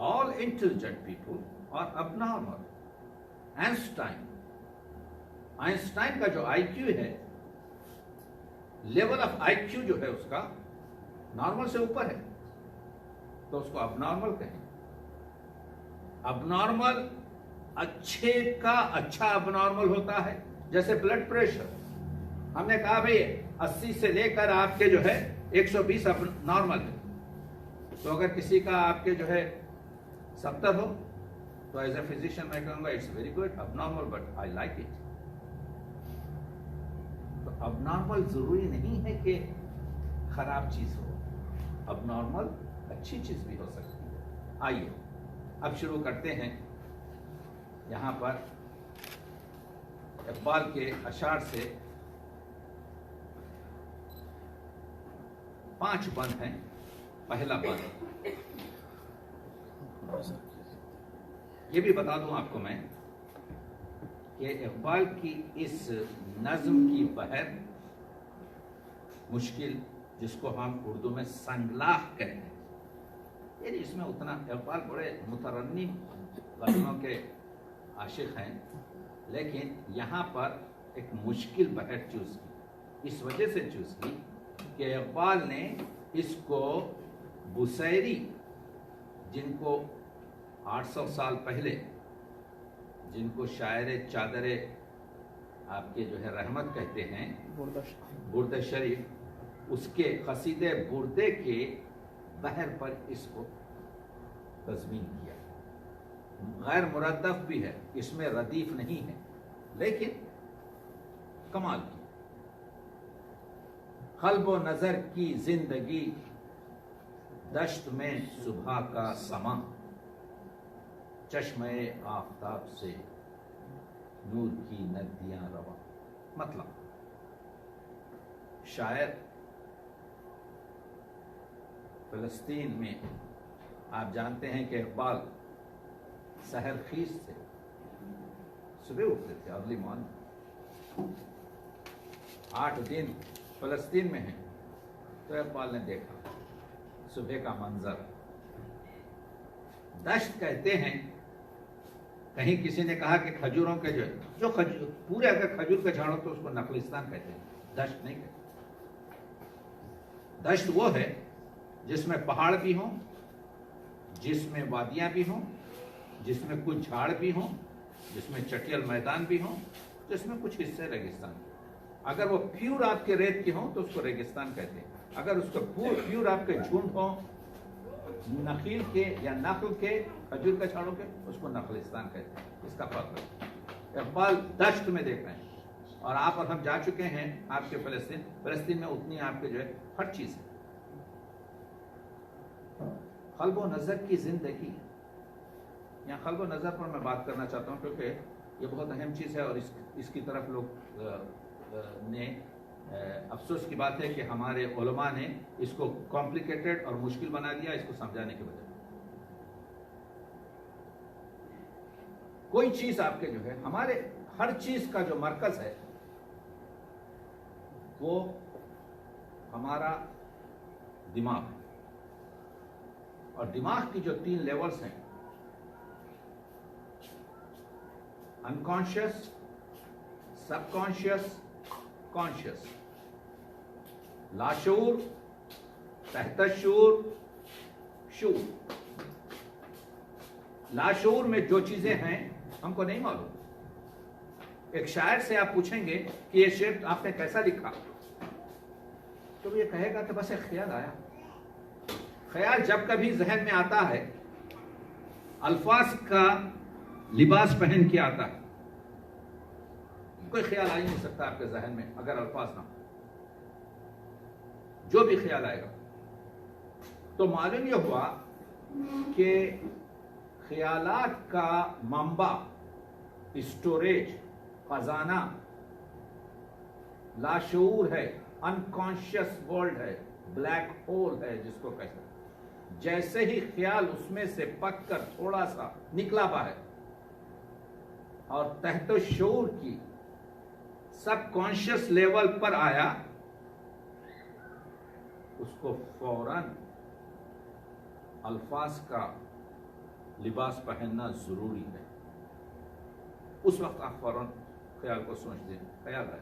آل انٹیلیجنٹ پیپل اور اب نارمل. آئنسٹائن کا جو آئی کیو ہے, لیول آف آئی کیو جو ہے اس کا نارمل سے اوپر ہے, تو اس کو اب نارمل کہیں. اب نارمل اچھے کا اچھا اب نارمل ہوتا ہے. جیسے بلڈ پریشر ہم نے کہا بھئی 80 سے لے کر آپ کے جو ہے 120 اب نارمل ہے. تو اگر کسی کا آپ کے جو ہے 70 ہو تو ایز اے فزیشین میں کہوں گا اٹس ویری گڈ اب normal but I like it. تو اب نارمل ضروری نہیں ہے کہ خراب چیز ہو. اب نارمل اچھی چیز بھی ہو سکتی ہے. آئیے اب شروع کرتے ہیں. یہاں پر اقبال کے اشعار سے 5 بند ہیں. پہلا بند یہ بھی بتا دوں آپ کو میں کہ اقبال کی اس نظم کی بحر مشکل، جس کو ہم اردو میں سنگلاخ کہتے ہیں، یعنی اس میں اتنا اقبال بڑے مترنم غزلوں کے عاشق ہیں، لیکن یہاں پر ایک مشکل بحر چوز کی. اس وجہ سے چوز کی کہ اقبال نے اس کو بصیری، جن کو 800 سال پہلے، جن کو شاعر چادر آپ کے جو ہے رحمت کہتے ہیں، برد شریف، اس کے قصیدے بردے کے بحر پر اس کو تضمین کیا. غیر مردف بھی ہے، اس میں ردیف نہیں ہے، لیکن کمال کی. قلب و نظر کی زندگی دشت میں صبح کا سما، چشمے آفتاب سے نور کی ندیاں رواں. مطلب شاعر فلسطین میں، آپ جانتے ہیں کہ اقبال سحر خیز سے صبح اٹھتے تھے، ارلی مارننگ. 8 دن فلسطین میں ہیں تو اقبال نے دیکھا صبح کا منظر. دشت کہتے ہیں، کہیں کسی نے کہا کہ کھجوروں کے جو پورے اگر کھجور کے جھاڑوں تو اس کو نخلستان کہتے ہیں، دشت نہیں کہتے. دشت وہ ہے جس میں پہاڑ بھی ہوں، جس میں وادیاں بھی ہوں، جس میں کچھ جھاڑ بھی ہوں، جس میں چٹیل میدان بھی ہوں، جس میں کچھ حصے ریگستان. اگر وہ پیور آپ کے ریت کے ہوں تو اس کو ریگستان کہتے ہیں. اگر اس کو پیور آپ کے جھونڈ ہوں نخیل کے یا نخل کے، کھجور کے جھاڑوں کے، اس کو نخلستان کہتے ہیں. اس کا فرق ہے. اقبال دشت میں دیکھ رہے ہیں، اور آپ اور ہم جا چکے ہیں آپ کے فلسطین میں اتنی آپ کے جو ہے ہر چیز ہے. قلب و نظر کی زندگی، یہاں قلب و نظر پر میں بات کرنا چاہتا ہوں کیونکہ یہ بہت اہم چیز ہے، اور اس کی طرف لوگ نے افسوس کی بات ہے کہ ہمارے علماء نے اس کو کمپلیکیٹڈ اور مشکل بنا دیا اس کو سمجھانے کے بجائے. کوئی چیز آپ کے جو ہے، ہمارے ہر چیز کا جو مرکز ہے وہ ہمارا دماغ ہے. اور دماغ کی جو 3 لیولز ہیں، انکانشیس، سب کانشیس، کانشیس. لاشعور، تحت الشعور، شعور. لاشعور میں جو چیزیں ہیں ہم کو نہیں معلوم. ایک شاعر سے آپ پوچھیں گے کہ یہ شعر آپ نے کیسا لکھا، تو یہ کہے گا کہ بس ایک خیال آیا. خیال جب کبھی ذہن میں آتا ہے، الفاظ کا لباس پہن کے آتا ہے. کوئی خیال آ ہی نہیں سکتا آپ کے ذہن میں اگر الفاظ نہ ہو. جو بھی خیال آئے گا. تو معلوم یہ ہوا کہ خیالات کا منبع، اسٹوریج، خزانہ لاشعور ہے، انکانشیس ورلڈ ہے، بلیک ہول ہے جس کو کہتے ہیں. جیسے ہی خیال اس میں سے پک کر تھوڑا سا نکلا باہر اور تحت شعور کی سب کانشیس لیول پر آیا، اس کو فوراً الفاظ کا لباس پہننا ضروری ہے. اس وقت آپ فوراً خیال کو سوچ دیں، خیال ہے.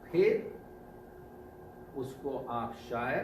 پھر اس کو آپ شاعر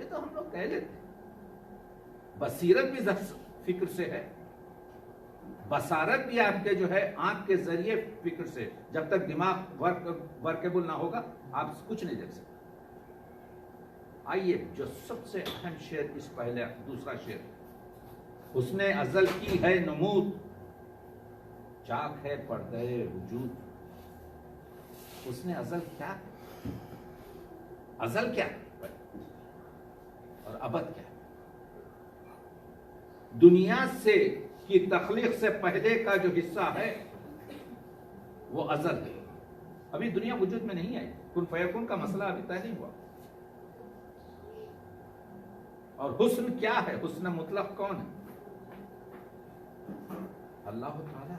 یہ تو ہم لوگ کہہ لیتے ہیں. بصیرت بھی فکر سے ہے, بصارت بھی آپ کے جو ہے آنکھ کے ذریعے فکر سے. جب تک دماغ ورکیبل نہ ہوگا آپ کچھ نہیں دیکھ سکتے. آئیے جو سب سے اہم شعر اس پہلے دوسرا شعر, حسن ازل کی ہے نمود, چاک ہے پردے وجود. حسن ازل کیا ہے؟ ازل کیا ہے اور ابد کیا ہے؟ دنیا سے کی تخلیق سے پہلے کا جو حصہ ہے وہ ازل ہے. ابھی دنیا وجود میں نہیں آئی, کن فیکون کا مسئلہ ابھی طے نہیں ہوا. اور حسن کیا ہے؟ حسن مطلق کون ہے؟ اللہ تعالی.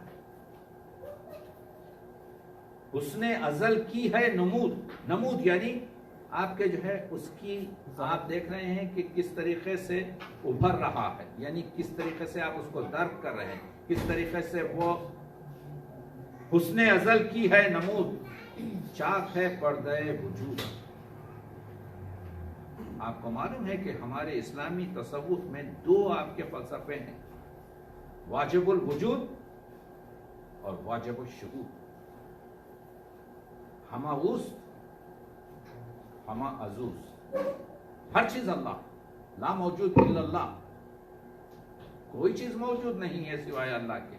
حسن ازل کی ہے نمود. نمود یعنی آپ کے جو ہے اس کی آپ دیکھ رہے ہیں کہ کس طریقے سے ابھر رہا ہے, یعنی کس طریقے سے آپ اس کو درک کر رہے ہیں, کس طریقے سے وہ حسن ازل کی ہے نمود, چاک ہے پردے وجود. آپ کو معلوم ہے کہ ہمارے اسلامی تصوف میں دو آپ کے فلسفے ہیں, واجب الوجود اور واجب الشہود. ہما اوس ہما عزوز. ہر چیز اللہ, لا موجود الا اللہ. کوئی چیز موجود نہیں ہے سوائے اللہ کے.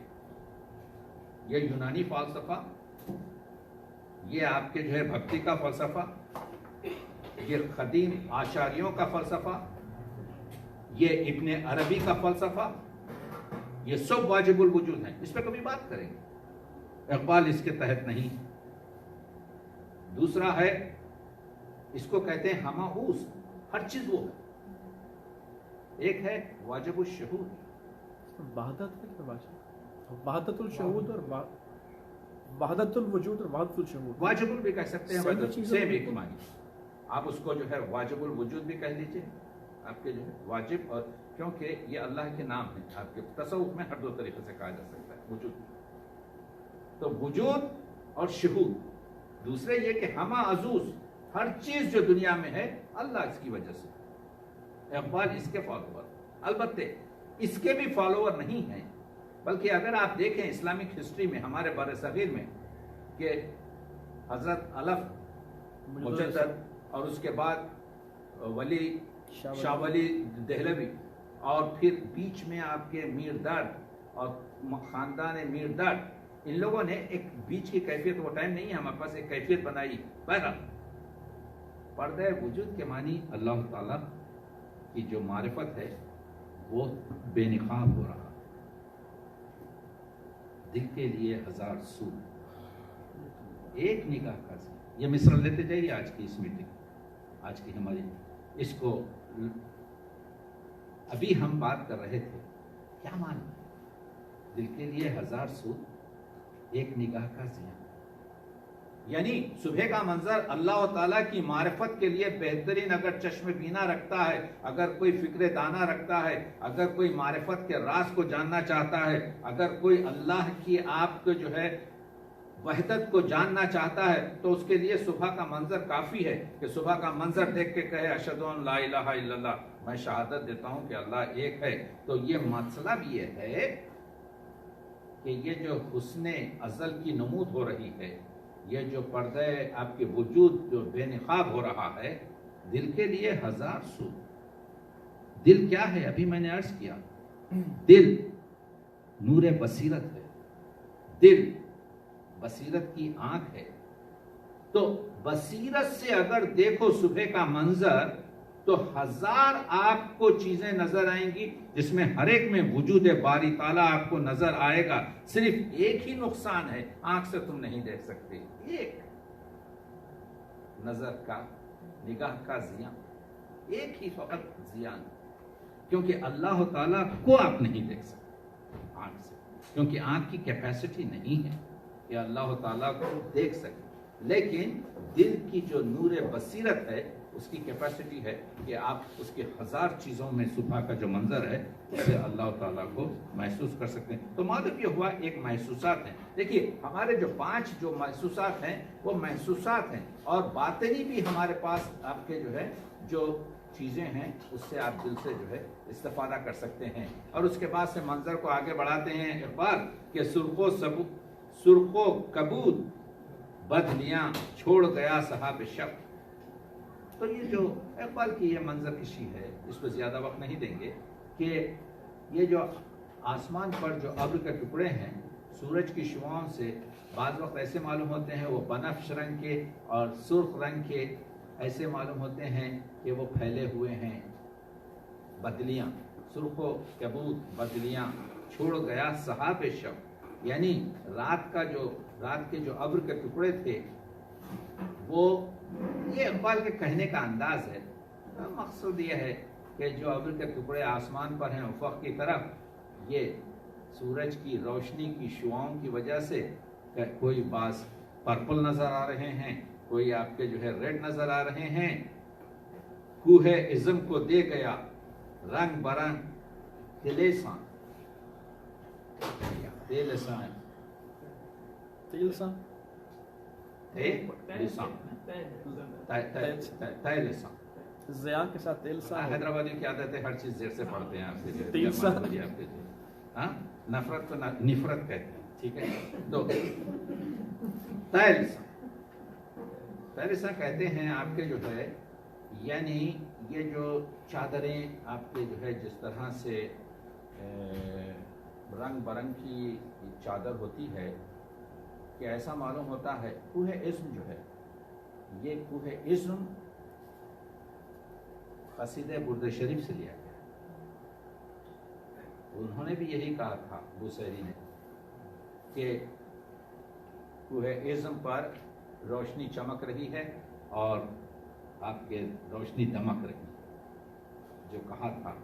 یہ یونانی فلسفہ, یہ آپ کے جو ہے بھکتی کا فلسفہ, یہ قدیم آشاریوں کا فلسفہ, یہ ابن عربی کا فلسفہ, یہ سب واجب الوجود ہیں. اس پہ کبھی بات کریں گے. اقبال اس کے تحت نہیں. دوسرا ہے, اس کو کہتے ہیں ہما اوس, ہر چیز وہ ہے. ایک ہے واجب الشہود, وحدت الشہود اور وحدت الوجود اور وحدت الشہود. واجب ال بھی کہہ سکتے ہیں, سیم ایک معنی. آپ اس کو جو ہے واجب الوجود بھی کہہ لیجئے, آپ کے جو ہے واجب, اور کیونکہ یہ اللہ کے نام ہیں. آپ کے تصوف میں ہر دو طریقے سے کہا جا سکتا ہے وجود. تو وجود اور شہود. دوسرے یہ کہ ہما عزوز, ہر چیز جو دنیا میں ہے اللہ اس کی وجہ سے. اقبال اس کے فالوور, البتہ اس کے بھی فالوور نہیں ہیں, بلکہ اگر آپ دیکھیں اسلامک ہسٹری میں ہمارے بر صغیر میں کہ حضرت الف مجدد اور اس کے بعد ولی شاہ ولی دہلوی, اور پھر بیچ میں آپ کے میر درد اور خاندان میر درد, ان لوگوں نے ایک بیچ کی کیفیت, وہ ٹائم نہیں ہے ہمارے پاس, ایک کیفیت بنائی. بہرحال پردہ وجود کے معنی اللہ تعالیٰ کی جو معرفت ہے وہ بے نقاب ہو رہا. دل کے لیے ہزار سو, ایک نگاہ کا. یہ مصرع لیتے جائیے آج کی اس میٹنگ, آج کی ہماری اس کو. ابھی ہم بات کر رہے تھے کیا معنی, دل کے لیے ہزار سو, ایک نگاہ کا زیاں. یعنی صبح کا منظر اللہ تعالیٰ کی معرفت کے لیے بہترین اگر چشم بینا رکھتا ہے, اگر کوئی فکر دانا رکھتا ہے, اگر کوئی معرفت کے راز کو جاننا چاہتا ہے, اگر کوئی اللہ کی آپ کو جو ہے وحدت کو جاننا چاہتا ہے, تو اس کے لیے صبح کا منظر کافی ہے کہ صبح کا منظر دیکھ کے کہے اشہد ان لا الہ الا اللہ, میں شہادت دیتا ہوں کہ اللہ ایک ہے. تو یہ مطلب یہ ہے کہ یہ جو حسن ازل کی نمود ہو رہی ہے, یہ جو پردہ آپ کے وجود جو بے نقاب ہو رہا ہے, دل کے لیے ہزار سو. دل کیا ہے؟ ابھی میں نے عرض کیا, دل نور بصیرت ہے. دل بصیرت کی آنکھ ہے. تو بصیرت سے اگر دیکھو صبح کا منظر تو ہزار آپ کو چیزیں نظر آئیں گی, جس میں ہر ایک میں وجود باری تعالیٰ آپ کو نظر آئے گا. صرف ایک ہی نقصان ہے, آنکھ سے تم نہیں دیکھ سکتے. ایک نظر کا, نگاہ کا زیاں, ایک ہی فقط زیان, کیونکہ اللہ تعالیٰ کو آپ نہیں دیکھ سکتے آنکھ سے, کیونکہ آنکھ کی کیپیسٹی نہیں ہے کہ اللہ تعالیٰ کو دیکھ سکے. لیکن دل کی جو نور بصیرت ہے اس کی کیپیسٹی ہے کہ آپ اس کے ہزار چیزوں میں صبح کا جو منظر ہے اسے اللہ تعالیٰ کو محسوس کر سکتے ہیں. تو معلوم یہ ہوا ایک محسوسات ہیں. دیکھیے ہمارے جو 5 جو محسوسات ہیں وہ محسوسات ہیں, اور باطنی بھی ہمارے پاس آپ کے جو ہے جو چیزیں ہیں اس سے آپ دل سے جو ہے استفادہ کر سکتے ہیں. اور اس کے بعد سے منظر کو آگے بڑھاتے ہیں اقبال کہ سرخ و کبود بدلیاں چھوڑ گیا صحاب شب. تو یہ جو اقبال کی یہ منظر کشی ہے اس پہ زیادہ وقت نہیں دیں گے کہ یہ جو آسمان پر جو ابر کے ٹکڑے ہیں سورج کی شعاؤں سے بعض وقت ایسے معلوم ہوتے ہیں وہ بنفش رنگ کے اور سرخ رنگ کے ایسے معلوم ہوتے ہیں کہ وہ پھیلے ہوئے ہیں. بدلیاں سرخ و کبود بدلیاں چھوڑ گیا صحاب شب یعنی رات کے جو ابر کے ٹکڑے تھے وہ یہ اقبال کے کہنے کا انداز ہے. مقصد یہ ہے کہ جو ابر کے ٹکڑے آسمان پر ہیں افق کی طرف یہ سورج کی روشنی کی شعاؤں کی وجہ سے کوئی بعض پرپل نظر آ رہے ہیں کوئی آپ کے جو ہے ریڈ نظر آ رہے ہیں. کوہ عزم کو دے گیا رنگ برنگ تیلسان زیاں کے ساتھ تیلسان. حیدرآبادی کی عادت ہے ہر چیز زیر سے پڑھتے ہیں آپ کے تیلسان. نفرت کو نفرت کہتے ہیں. ٹھیک ہے تو تیلسان کہتے ہیں آپ کے جو ہے یعنی یہ جو چادریں آپ کے جو ہے جس طرح سے رنگ برنگ کی چادر ہوتی ہے کہ ایسا معلوم ہوتا ہے کوہ عزم جو ہے یہ کوہ عزم قصیدہ برد شریف سے لیا گیا. انہوں نے بھی یہی کہا تھا بوسیری نے کہ کوہ عزم پر روشنی چمک رہی ہے اور آپ کے روشنی دمک رہی ہے جو کہا تھا.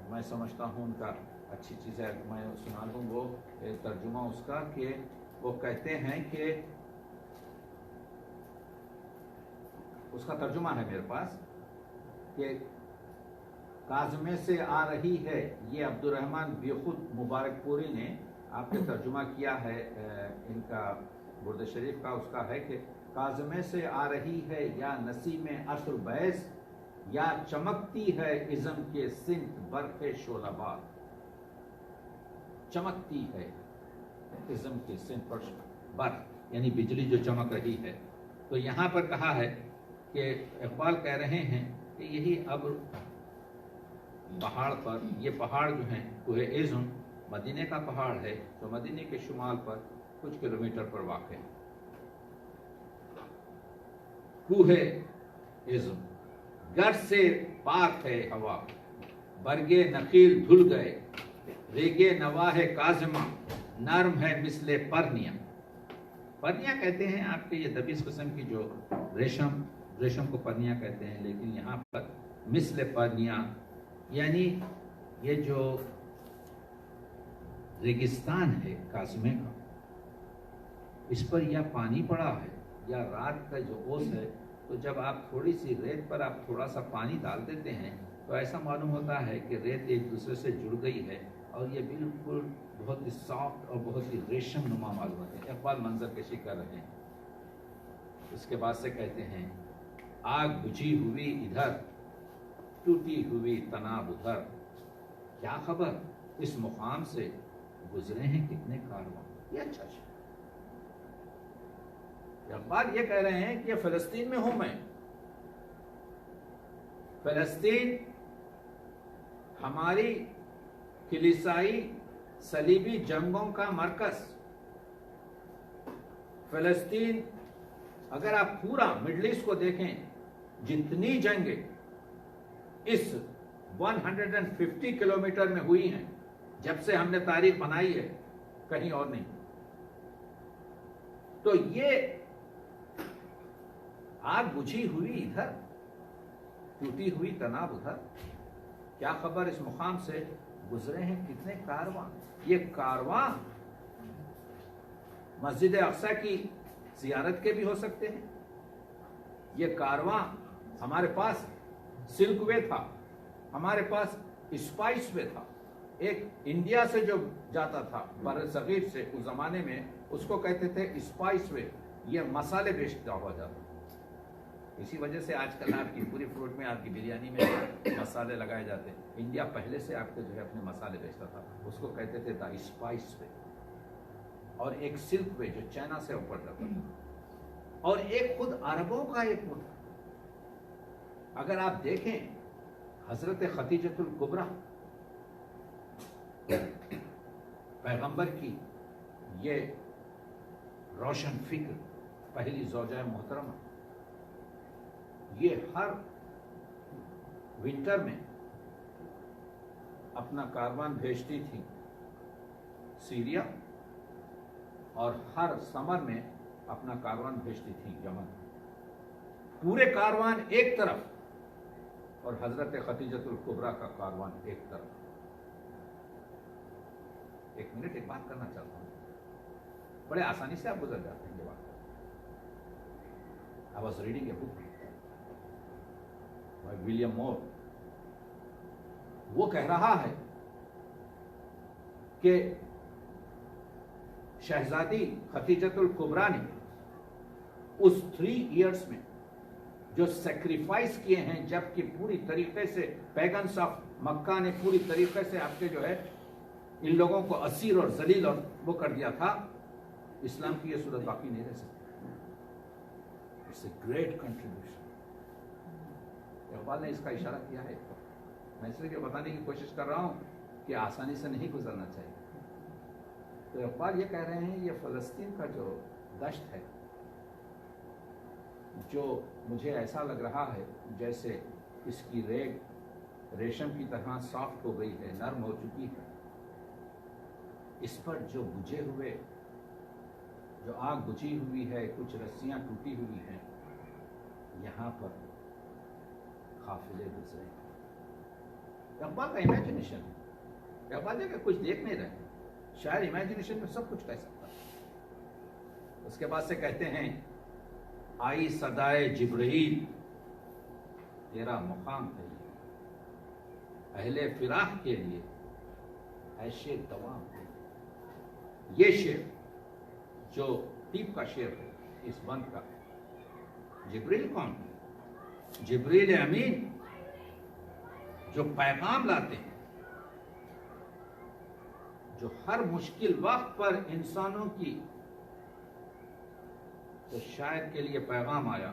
میں سمجھتا ہوں ان کا اچھی چیز ہے میں سنا دوں وہ ترجمہ اس کا کہ وہ کہتے ہیں کہ اس کا ترجمہ ہے میرے پاس کہ کاظمے سے آ رہی ہے. یہ عبد الرحمن بیخود مبارک پوری نے آپ کے ترجمہ کیا ہے ان کا برد شریف کا. اس کا ہے کہ کاظمے سے آ رہی ہے یا نسیم عطر بیض یا چمکتی ہے عزم کے سمت برق شعلہ بار. چمکتی ہے عزم کے سمت برق یعنی بجلی جو چمک رہی ہے. تو یہاں پر کہا ہے کہ اقبال کہہ رہے ہیں کہ یہی اب پہاڑ پر یہ پہاڑ جو ہیں کوہ عزم مدینے کا پہاڑ ہے تو مدینے کے شمال پر کچھ کلومیٹر پر واقع ہے. کوہ عزم گر سے پاک ہے ہوا برگے نخیل دھل گئے ریگے نواہ کاظمہ نرم ہے مثل پرنیا. پرنیا کہتے ہیں آپ کے یہ دبیس قسم کی جو ریشم کو پرنیا کہتے ہیں لیکن یہاں پر مثل پرنیا یعنی یہ جو ریگستان ہے کاظمے کا اس پر یا پانی پڑا ہے یا رات کا جو اوس ہے تو جب آپ تھوڑی سی ریت پر آپ تھوڑا سا پانی ڈال دیتے ہیں تو ایسا معلوم ہوتا ہے کہ ریت ایک دوسرے سے جڑ گئی ہے اور یہ بالکل بہت ہی سافٹ اور بہت ہی ریشم نما معلوم ہوتے ہیں. اقبال منظر کشی کر رہے ہیں. اس کے بعد سے کہتے ہیں آگ بجھی ہوئی ادھر ٹوٹی ہوئی تناب ادھر کیا خبر اس مقام سے گزرے ہیں کتنے کارواں. یہ اچھا ہے. اقبال یہ کہہ رہے ہیں کہ فلسطین میں ہوں میں. فلسطین ہماری کلیسائی صلیبی جنگوں کا مرکز. فلسطین اگر آپ پورا مڈل ایسٹ کو دیکھیں جتنی جنگیں اس 150 کلومیٹر میں ہوئی ہیں جب سے ہم نے تاریخ بنائی ہے کہیں اور نہیں. تو یہ آگ بجھی ہوئی ادھر ٹوٹی ہوئی تناب ادھر کیا خبر اس مقام سے گزرے ہیں کتنے کارواں. یہ کارواں مسجد اقصی کی زیارت کے بھی ہو سکتے ہیں. یہ کارواں ہمارے پاس سلک وے تھا ہمارے پاس اسپائس وے تھا. ایک انڈیا سے جو جاتا تھا بر صغیر سے اس زمانے میں اس کو کہتے تھے اسپائس وے. یہ مسالے بیچتا ہوا جاتا اسی وجہ سے آج کل آپ کی پوری فروٹ میں، آپ کی بریانی میں مسالے لگائے جاتے ہیں. انڈیا پہلے سے آپ کے جو ہے اپنے مسالے بیچتا تھا، اس کو کہتے تھے دا اسپائس وے، اور ایک سلک وے جو چائنا سے اوپر جاتا تھا، اور ایک خود عربوں کا ایک وہ تھا. اگر آپ دیکھیں حضرت خدیجۃ الکبریٰ پیغمبر کی یہ روشن فکر پہلی زوجہ محترمہ، یہ ہر ونٹر میں اپنا کاروان بھیجتی تھی سیریا، اور ہر سمر میں اپنا کاروان بھیجتی تھی یمن. پورے کاروان ایک طرف اور حضرت خدیجۃ الکبریٰ کا کاروان ایک طرف. ایک منٹ ایک بات کرنا چاہتا ہوں، بڑے آسانی سے آپ گزر جاتے ہیں یہ بات. I was reading a book by William Moore. وہ کہہ رہا ہے کہ شہزادی خدیجۃ الکبریٰ نے اس 3 ایئرس میں جو سیکریفائس کیے ہیں، جبکہ پوری طریقے سے پیگنس آف مکہ نے پوری طریقے سے آپ کے جو ہے ان لوگوں کو اسیر اور ذلیل اور وہ کر دیا تھا، اسلام کی یہ صورت باقی نہیں رہ سکتی. It's a great contribution. Iqbal نے اس کا اشارہ کیا ہے. میں اس لیے بتانے کی کوشش کر رہا ہوں کہ آسانی سے نہیں گزرنا چاہیے. تو اقبال یہ کہہ رہے ہیں یہ فلسطین کا جو دشت ہے، جو مجھے ایسا لگ رہا ہے جیسے اس کی ریگ ریشم کی طرح سافٹ ہو گئی ہے، نرم ہو چکی ہے. اس پر جو بجھے ہوئے، جو آگ بجھی ہوئی ہے، کچھ رسیاں ٹوٹی ہوئی ہیں، یہاں پر قافلے گزرے. اقبال کا امیجنیشن ہے. اقبال ہے کہ کچھ دیکھ نہیں رہے، شاعر امیجنیشن میں سب کچھ کہہ سکتا ہے. اس کے بعد سے کہتے ہیں آئی صدائے جبرائیل تیرا مقام ہے اہل فراق کے لیے ایشے دوام ہے. یہ شعر جو ٹیپ کا شعر ہے اس بند کا. جبریل کون ہے؟ جبریل امین جو پیغام لاتے ہیں، جو ہر مشکل وقت پر انسانوں کی تو شاید کے لیے پیغام آیا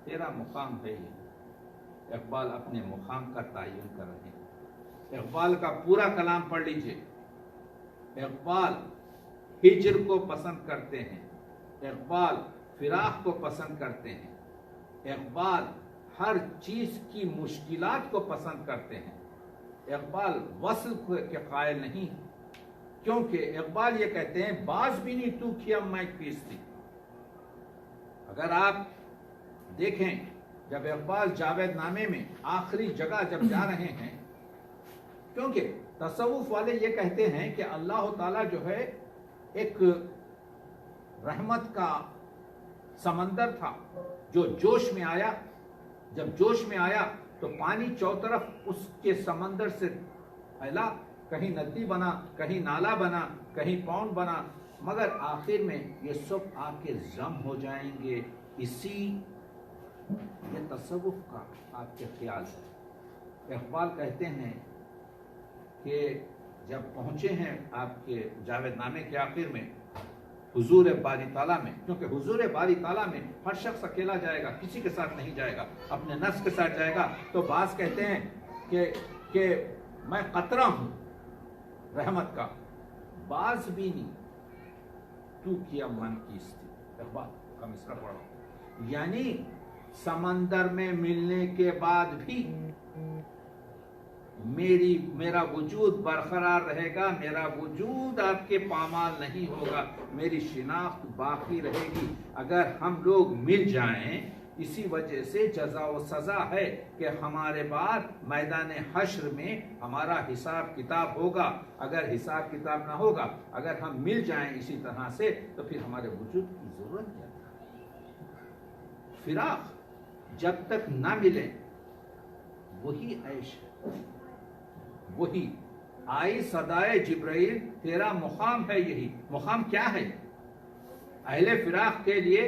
تیرا مقام ہے یہ. اقبال اپنے مقام کا تعین کر رہے ہیں. اقبال کا پورا کلام پڑھ لیجئے. اقبال ہجر کو پسند کرتے ہیں، اقبال فراق کو پسند کرتے ہیں، اقبال ہر چیز کی مشکلات کو پسند کرتے ہیں. اقبال وصل کے قائل نہیں، کیونکہ اقبال یہ کہتے ہیں باز بھی نہیں تو کیا میں پیستی. اگر آپ دیکھیں جب اقبال جاوید نامے میں آخری جگہ جب جا رہے ہیں، کیونکہ تصوف والے یہ کہتے ہیں کہ اللہ تعالیٰ جو ہے ایک رحمت کا سمندر تھا جو جوش میں آیا. جب جوش میں آیا تو پانی چوطرف اس کے سمندر سے پھیلا، کہیں ندی بنا، کہیں نالا بنا، کہیں پاؤنڈ بنا، مگر آخر میں یہ سب آ کے ضم ہو جائیں گے. اسی یہ تصوف کا آپ کے خیال ہے. اقبال کہتے ہیں کہ جب پہنچے ہیں آپ کے جاوید نامے کے آخر میں حضور باری تعالیٰ میں، کیونکہ حضور باری تعالیٰ میں ہر شخص اکیلا جائے گا، کسی کے ساتھ نہیں جائے گا، اپنے نفس کے ساتھ جائے گا. تو بعض کہتے ہیں کہ میں قطرہ ہوں رحمت کا، بعض بھی نہیں تو کیا من کیستی. اقبال کا مصرع پڑھو. یعنی سمندر میں ملنے کے بعد بھی میرا وجود برقرار رہے گا، میرا وجود آپ کے پامال نہیں ہوگا، میری شناخت باقی رہے گی. اگر ہم لوگ مل جائیں، اسی وجہ سے جزا و سزا ہے کہ ہمارے بعد میدان حشر میں ہمارا حساب کتاب ہوگا. اگر حساب کتاب نہ ہوگا، اگر ہم مل جائیں اسی طرح سے، تو پھر ہمارے وجود کی ضرورت کیا ہے؟ فراق جب تک نہ ملے وہی عیش ہے. وہی آئی صدائے جبرائیل تیرا مقام ہے. یہی مقام کیا ہے؟ اہل فراق کے لیے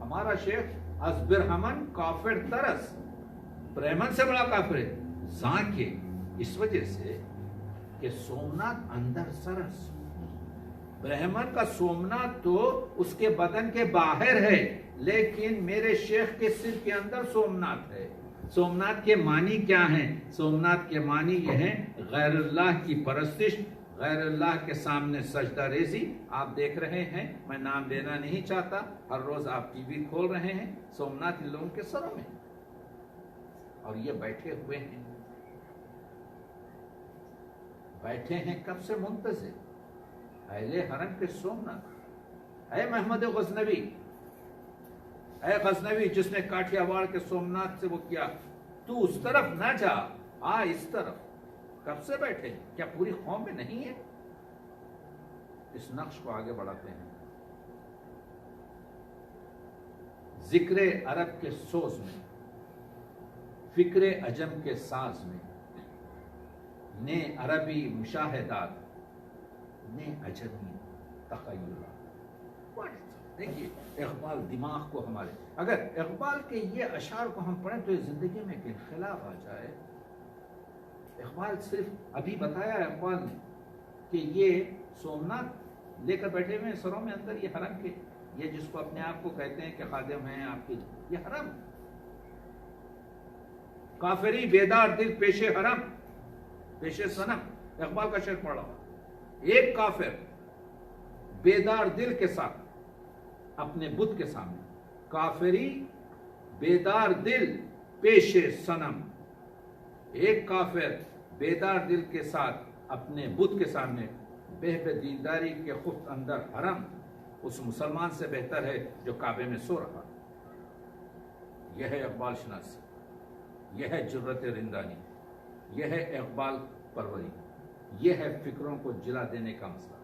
ہمارا شیخ از برہمن کافر ترس، برہمن سے بڑا کافر ہے زاں کے، اس وجہ سے کہ سومنات اندر سرس، برہمن کا سومنات تو اس کے بدن کے باہر ہے، لیکن میرے شیخ کے سر کے اندر سومنات ہے۔ سومنات کے معنی کیا ہیں؟ سومنات کے معنی یہ ہیں غیر اللہ کی پرستش، غیر اللہ کے سامنے سجدہ ریزی۔ آپ دیکھ رہے ہیں، میں نام لینا نہیں چاہتا، ہر روز آپ ٹی وی کھول رہے ہیں، سومنات ان لوگوں کے سروں میں، اور یہ بیٹھے ہوئے ہیں، بیٹھے ہیں کب سے منتظر، اہل حرم کے سومنات۔ اے محمد غزنوی، اے غزنوی جس نے کاٹیا واڑ کے سومنات سے وہ کیا، تو اس طرف نہ جا، آ اس طرف۔ کب سے بیٹھے؟ کیا پوری قوم میں نہیں ہے؟ اس نقش کو آگے بڑھاتے ہیں۔ ذکر عرب کے سوز میں، فکر عجم کے ساز میں، نے عربی مشاہدات، نے عجمی تخیلات۔ دیکھیے اقبال دماغ کو ہمارے، اگر اقبال کے یہ اشعار کو ہم پڑھیں تو زندگی میں ایک انقلاب آ جائے۔ اقبال صرف ابھی بتایا اقبال نے کہ یہ سومنات لے کر بیٹھے ہوئے سروں میں اندر، یہ حرم کے، یہ جس کو اپنے آپ کو کہتے ہیں کہ خادم ہیں آپ کے، یہ حرم۔ کافری بیدار دل پیش حرم، پیش صنم، اقبال کا شعر پڑھ رہا ہوں۔ ایک کافر بیدار دل کے ساتھ اپنے بت کے سامنے، کافری بیدار دل پیش صنم، ایک کافر بیدار دل کے ساتھ اپنے بت کے سامنے، بہ دینداری کے خفت اندر حرم، اس مسلمان سے بہتر ہے جو کعبے میں سو رہا۔ یہ ہے اقبال شناسی، یہ ہے جرت رندانی، یہ ہے اقبال پروری، یہ ہے فکروں کو جلا دینے کا مسئلہ،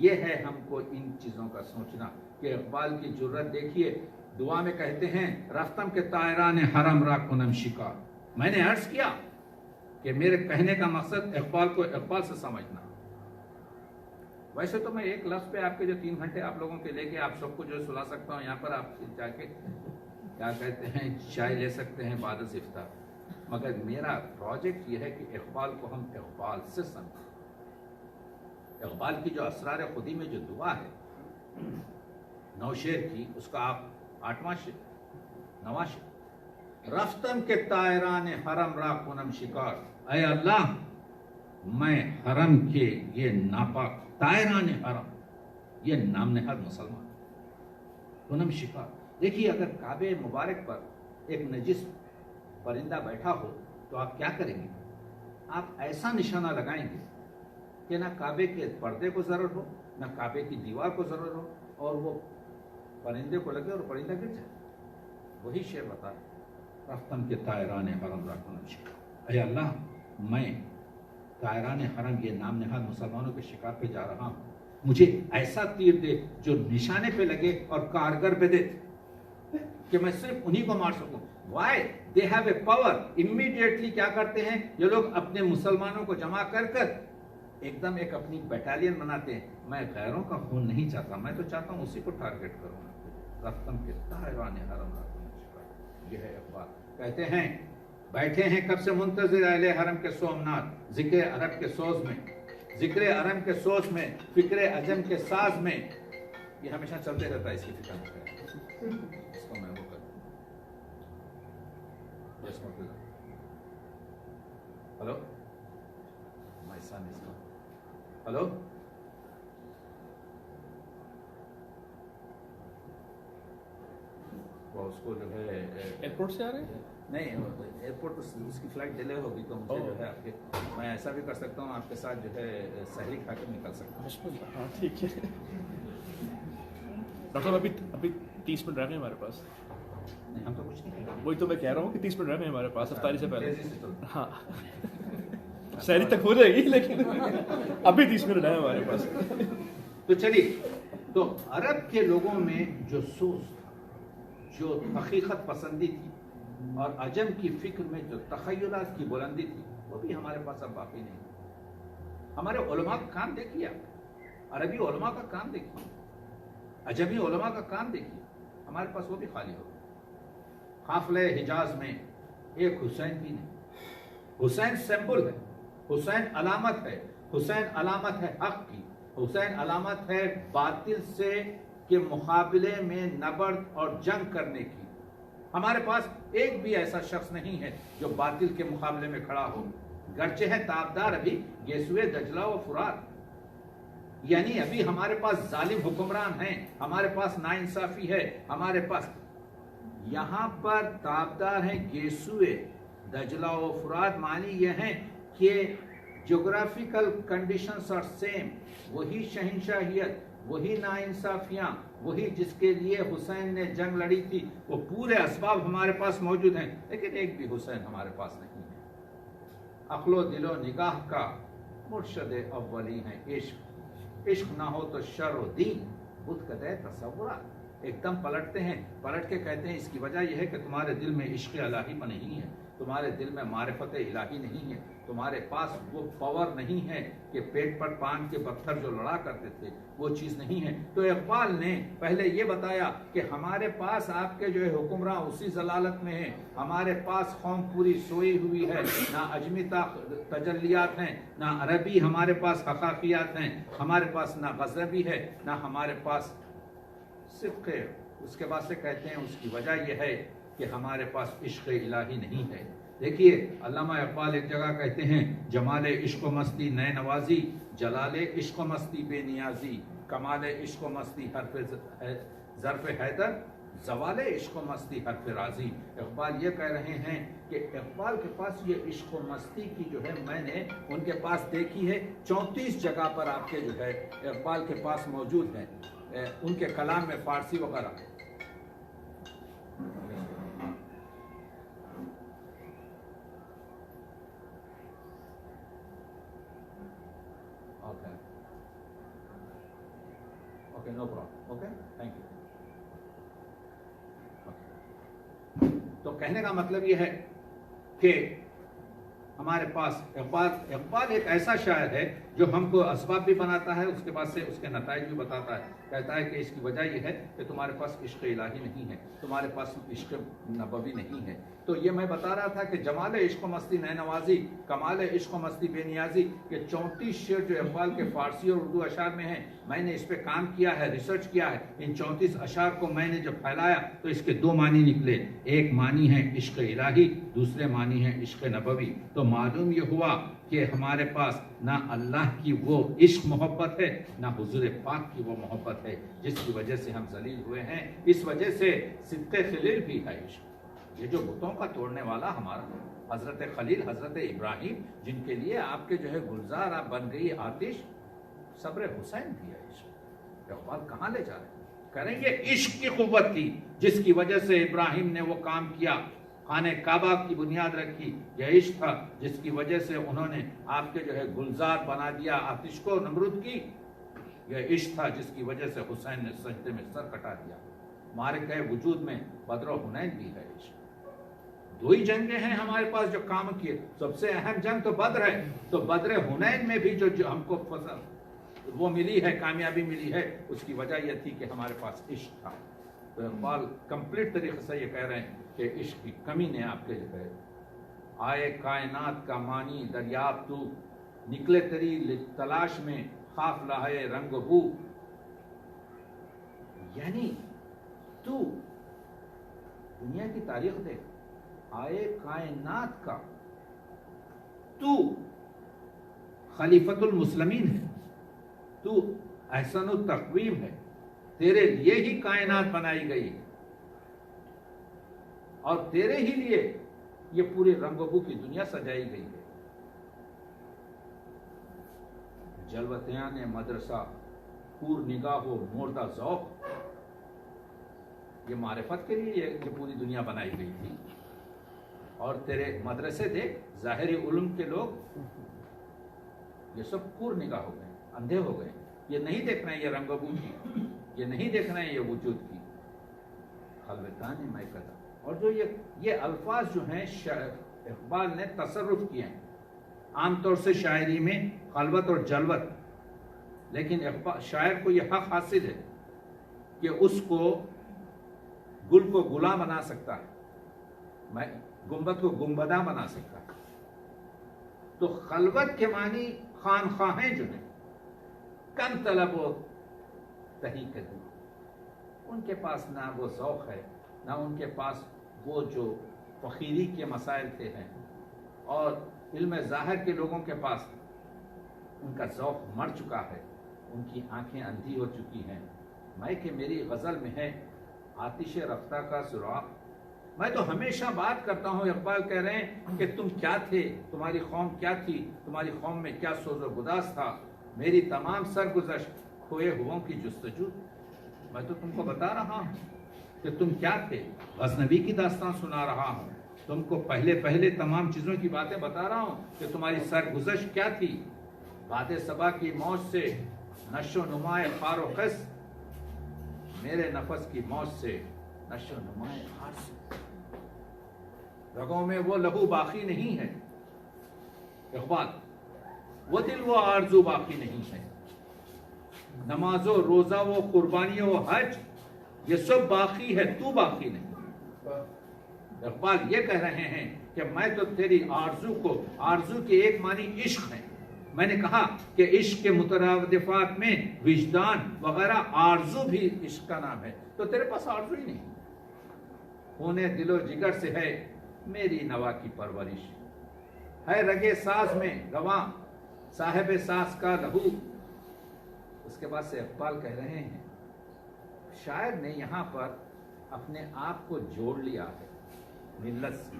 یہ ہے ہم کو ان چیزوں کا سوچنا کہ اقبال کی جرت دیکھیے۔ دعا میں کہتے ہیں رفتم کے طائران حرم را کنم شکار۔ میں نے عرض کیا کہ میرے کہنے کا مقصد اقبال کو اقبال سے سمجھنا۔ ویسے تو میں ایک لفظ پہ آپ کے جو 3 گھنٹے آپ لوگوں کے لے کے آپ سب کو جو سلا سکتا ہوں، یہاں پر آپ جا کے کیا کہتے ہیں چائے لے سکتے ہیں بعد از افطار، مگر میرا پروجیکٹ یہ ہے کہ اقبال کو ہم اقبال سے سمجھیں۔ اقبال کی جو اسرار خودی میں جو دعا ہے 9 شعر کی، اس کا آپ 8واں شعر 9واں شعر، رفتم کے طائران حرم را کنم شکار، اے اللہ میں حرم کے یہ ناپاک طائران حرم، یہ نام نہاد مسلمان، کنم شکار۔ دیکھیے اگر کعبے مبارک پر ایک نجس پرندہ بیٹھا ہو تو آپ کیا کریں گے؟ آپ ایسا نشانہ لگائیں گے کہ نہ کعبے کے پردے کو ضرر ہو، نہ کعبے کی دیوار کو ضرر ہو، اور وہ پرندے کو لگے اور پرندہ گر جائے۔ وہی شعر بتا رفتم کے طائران حرم را کنم شکار، اے اللہ میں طائران حرم یہ نام نہاد مسلمانوں کے شکار پہ جا رہا ہوں، مجھے ایسا تیر دے جو نشانے پہ لگے اور کارگر پہ دے کہ میں صرف انہی کو مار سکوں۔ Why they have a power. Immediately کیا کرتے ہیں یہ لوگ؟ اپنے مسلمانوں کو جمع کر کر ایک دم ایک اپنی بیٹالین بناتے ہیں۔ میں غیروں کا خون نہیں چاہتا، میں تو چاہتا ہوں اسی کو ٹارگٹ کروں۔ رفتم کے طائران حرم را کنم شکار، یہ ہے اقبال۔ کہتے ہیں بیٹھے ہیں کب سے منتظر اہل حرم کے سومنات، ذکر عرب کے سوز میں، ذکر عرب کے سوز میں، فکر عجم کے ساز میں۔ یہ ہمیشہ چلتے رہتا ہے، اس کی فکر میں اس کو میں وہ کروں۔ ہلو ہلو وہ اس کو جو ہے ایئرپورٹ سے آ رہے ہیں؟ نہیں، ایئرپورٹ اس کی فلائٹ ڈیلے ہوگی تو مجھے جو ہے آپ کے، میں ایسا بھی کر سکتا ہوں آپ کے ساتھ جو ہے سحری کھا کے نکل سکتا ہوں۔ ہاں ٹھیک ہے ڈاکٹر صاحب، ابھی 30 منٹ رہ گئے ہمارے پاس۔ نہیں ہم تو کچھ نہیں کریں، وہی تو میں کہہ رہا ہوں کہ 30 منٹ رہ گئے ہمارے پاس افطاری سے پہلے۔ تیزی سے چلتے ہیں۔ ہاں سحری تک ہو جائے گی لیکن ابھی 30 منٹ ہے ہمارے پاس۔ تو چلیے، تو عرب کے لوگوں میں جو سوز تھا، جو حقیقت پسندی تھی، اور عجم کی فکر میں جو تخیلات کی بلندی تھی، وہ بھی ہمارے پاس اب باقی نہیں۔ ہمارے علماء کا کام دیکھیے، آپ عربی علماء کا کام دیکھیے، عجمی علماء کا کام دیکھیے۔ ہمارے پاس وہ بھی خالی ہو گئے. قافلہ حجاز میں ایک حسین بھی نہیں. حسین سمبل ہے, حسین علامت ہے, حسین علامت ہے حق کی, حسین علامت ہے باطل سے کے مقابلے میں نبرد اور جنگ کرنے کی. ہمارے پاس ایک بھی ایسا شخص نہیں ہے جو باطل کے مقابلے میں کھڑا ہو. گرچہ ہے تابدار ابھی یسوع دجلہ و فرات, یعنی ابھی ہمارے پاس ظالم حکمران ہیں, ہمارے پاس ناانصافی ہے, ہمارے پاس یہاں پر تابدار ہیں یسوع دجلہ و فرات. معنی یہ ہے کہ جغرافیکل کنڈیشنز آر سیم. وہی شہنشاہیت, وہی ناانصافیاں, وہی جس کے لیے حسین نے جنگ لڑی تھی, وہ پورے اسباب ہمارے پاس موجود ہیں, لیکن ایک بھی حسین ہمارے پاس نہیں ہے. عقل و دل و نگاہ کا مرشد اولی ہے عشق. عشق نہ ہو تو شر و دین بت کدے تصورات. ایک دم پلٹتے ہیں, پلٹ کے کہتے ہیں اس کی وجہ یہ ہے کہ تمہارے دل میں عشق الہی پر نہیں ہے, تمہارے دل میں معرفت الہی نہیں ہے, تمہارے پاس وہ پاور نہیں ہے کہ پیٹ پر پان کے پتھر جو لڑا کرتے تھے وہ چیز نہیں ہے. تو اقبال نے پہلے یہ بتایا کہ ہمارے پاس آپ کے جو ہے حکمراں اسی ضلالت میں ہیں, ہمارے پاس قوم پوری سوئی ہوئی ہے, نہ اجمی تجلیات ہیں, نہ عربی ہمارے پاس حقاقیات ہیں, ہمارے پاس نہ غزبی ہے, نہ ہمارے پاس صدق ہے. اس کے بعد سے کہتے ہیں اس کی وجہ یہ ہے کہ ہمارے پاس عشق الہی نہیں ہے. دیکھیے علامہ اقبال ایک جگہ کہتے ہیں جمال عشق و مستی نئے نوازی, جلال عشق و مستی بے نیازی, کمال عشق و مستی حرف ظرف حیدر, زوال عشق و مستی حرف راضی. اقبال یہ کہہ رہے ہیں کہ اقبال کے پاس یہ عشق و مستی کی جو ہے میں نے ان کے پاس دیکھی ہے 34 جگہ پر آپ کے جو ہے اقبال کے پاس موجود ہیں ان کے کلام میں فارسی وغیرہ. Okay, no problem. Okay, thank you. تو کہنے کا مطلب یہ ہے کہ ہمارے پاس اقبال ایک ایسا شاعر ہے جو ہم کو اسباب بھی بناتا ہے, اس کے بعد سے اس کے نتائج بھی بتاتا ہے. کہتا ہے کہ اس کی وجہ یہ ہے کہ تمہارے پاس عشق الہی نہیں ہے, تمہارے پاس عشق نبوی نہیں ہے. تو یہ میں بتا رہا تھا کہ جمال عشق و مستی نئے نوازی, کمال عشق و مستی بے نیازی, کہ 34 شعر جو اقبال کے فارسی اور اردو اشعار میں ہیں, میں نے اس پہ کام کیا ہے, ریسرچ کیا ہے. ان 34 اشعار کو میں نے جب پھیلایا تو اس کے 2 معنی نکلے. ایک معنی ہے عشق الہی, دوسرے معنی ہے عشق نبوی. تو معلوم یہ ہوا کہ ہمارے پاس نہ اللہ کی وہ عشق محبت ہے, نہ حضور پاک کی وہ محبت ہے, جس کی وجہ سے ہم ذلیل ہوئے ہیں. اس وجہ سے صدق خلیل بھی ہے عشق. یہ جو بتوں کا توڑنے والا ہمارا حضرت خلیل, حضرت ابراہیم, جن کے لیے آپ کے جو ہے گلزار آپ بن گئی آتش, صبر حسین بھی ہے عشق. اقبال کہاں لے جا رہے ہیں؟ کریں یہ عشق کی قوت تھی جس کی وجہ سے ابراہیم نے وہ کام کیا, خانہ کعبہ کی بنیاد رکھی. یہ عشق تھا جس کی وجہ سے انہوں نے آپ کے جو ہے گلزار بنا دیا آتش کو, نمرود کی. یہ عشق تھا جس کی وجہ سے حسین نے سجدے میں سر کٹا دیا. معرکہ وجود میں بدر و حنین بھی ہے عشق. 2 ہی جنگیں ہیں ہمارے پاس جو کام کیے. سب سے اہم جنگ تو بدر ہے, تو بدر حنین میں بھی جو ہم کو وہ ملی ہے, کامیابی ملی ہے, اس کی وجہ یہ تھی کہ ہمارے پاس عشق تھا. تو اقبال کمپلیٹ طریقے سے یہ کہہ رہے ہیں کہ عشق کی کمی نے آپ کے جو ہے آئے کائنات کا معنی دریاب تو, نکلے تیری تلاش میں خاف لہائے رنگ بو. یعنی تو دنیا کی تاریخ دیکھ, آئے کائنات کا تو خلیفۃ المسلمین ہے, تو احسن التقویم ہے, تیرے لیے ہی کائنات بنائی گئی ہے, اور تیرے ہی لیے یہ پوری رنگ و بو کی دنیا سجائی گئی ہے. جلوتیان مدرسہ پور نگاہ و مردہ ذوق, یہ معرفت کے لیے یہ پوری دنیا بنائی گئی تھی. اور تیرے مدرسے دیکھ, ظاہری علوم کے لوگ یہ سب پور نگاہ ہو گئے, اندھے ہو گئے. یہ نہیں دیکھ رہے ہیں یہ رنگ و بو کی, یہ نہیں دیکھ رہے ہیں یہ وجود کی. خلوتان میں کہتا, اور جو یہ الفاظ جو ہیں اقبال نے تصرف کیے ہیں عام طور سے شاعری میں خلوت اور جلوت, لیکن شاعر کو یہ حق حاصل ہے کہ اس کو گل کو گلا بنا سکتا ہے، میں گنبد کو گنبدہ بنا سکتا ہے. تو خلوت کے معنی خانخواہیں جو ہیں، کم طلب و تحقیق، ان کے پاس نہ وہ ذوق ہے، نہ ان کے پاس وہ جو فقیری کے مسائل تھے ہیں، اور علم ظاہر کے لوگوں کے پاس ان کا ذوق مر چکا ہے، ان کی آنکھیں اندھی ہو چکی ہیں. میں کہ میری غزل میں ہے آتش رفتہ کا سراغ. میں تو ہمیشہ بات کرتا ہوں، اقبال کہہ رہے ہیں کہ تم کیا تھے، تمہاری قوم کیا تھی، تمہاری قوم میں کیا سوز و گداز تھا. میری تمام سرگزشت کھوئے ہوں کی جستجو. میں تو تم کو بتا رہا ہوں کہ تم کیا تھے. غزنوی کی داستان سنا رہا ہوں تم کو، پہلے تمام چیزوں کی باتیں بتا رہا ہوں کہ تمہاری سرگزشت کیا تھی. باد صبا کی موج سے نشو و نمائے خار و خس، میرے نفس کی موج سے نشو و نمائے خار سے. رگوں میں وہ لہو باقی نہیں ہے اقبال، وہ دل وہ آرزو باقی نہیں ہے. نماز و روزہ و قربانی و حج یہ سب باقی ہے، تو باقی نہیں. اقبال یہ کہہ رہے ہیں کہ میں تو تیری آرزو کی ایک معنی عشق ہے. میں نے کہا کہ عشق کے مترادفات میں وجدان وغیرہ، آرزو بھی عشق کا نام ہے. تو تیرے پاس آرزو ہی نہیں. خونے دل و جگر سے ہے میری نوا کی پرورش، ہے رگے ساز میں رواں صاحب ساز کا لہو. اس کے بعد سے اقبال کہہ رہے ہیں شاعر نے یہاں پر اپنے آپ کو جوڑ لیا ہے ملت سے.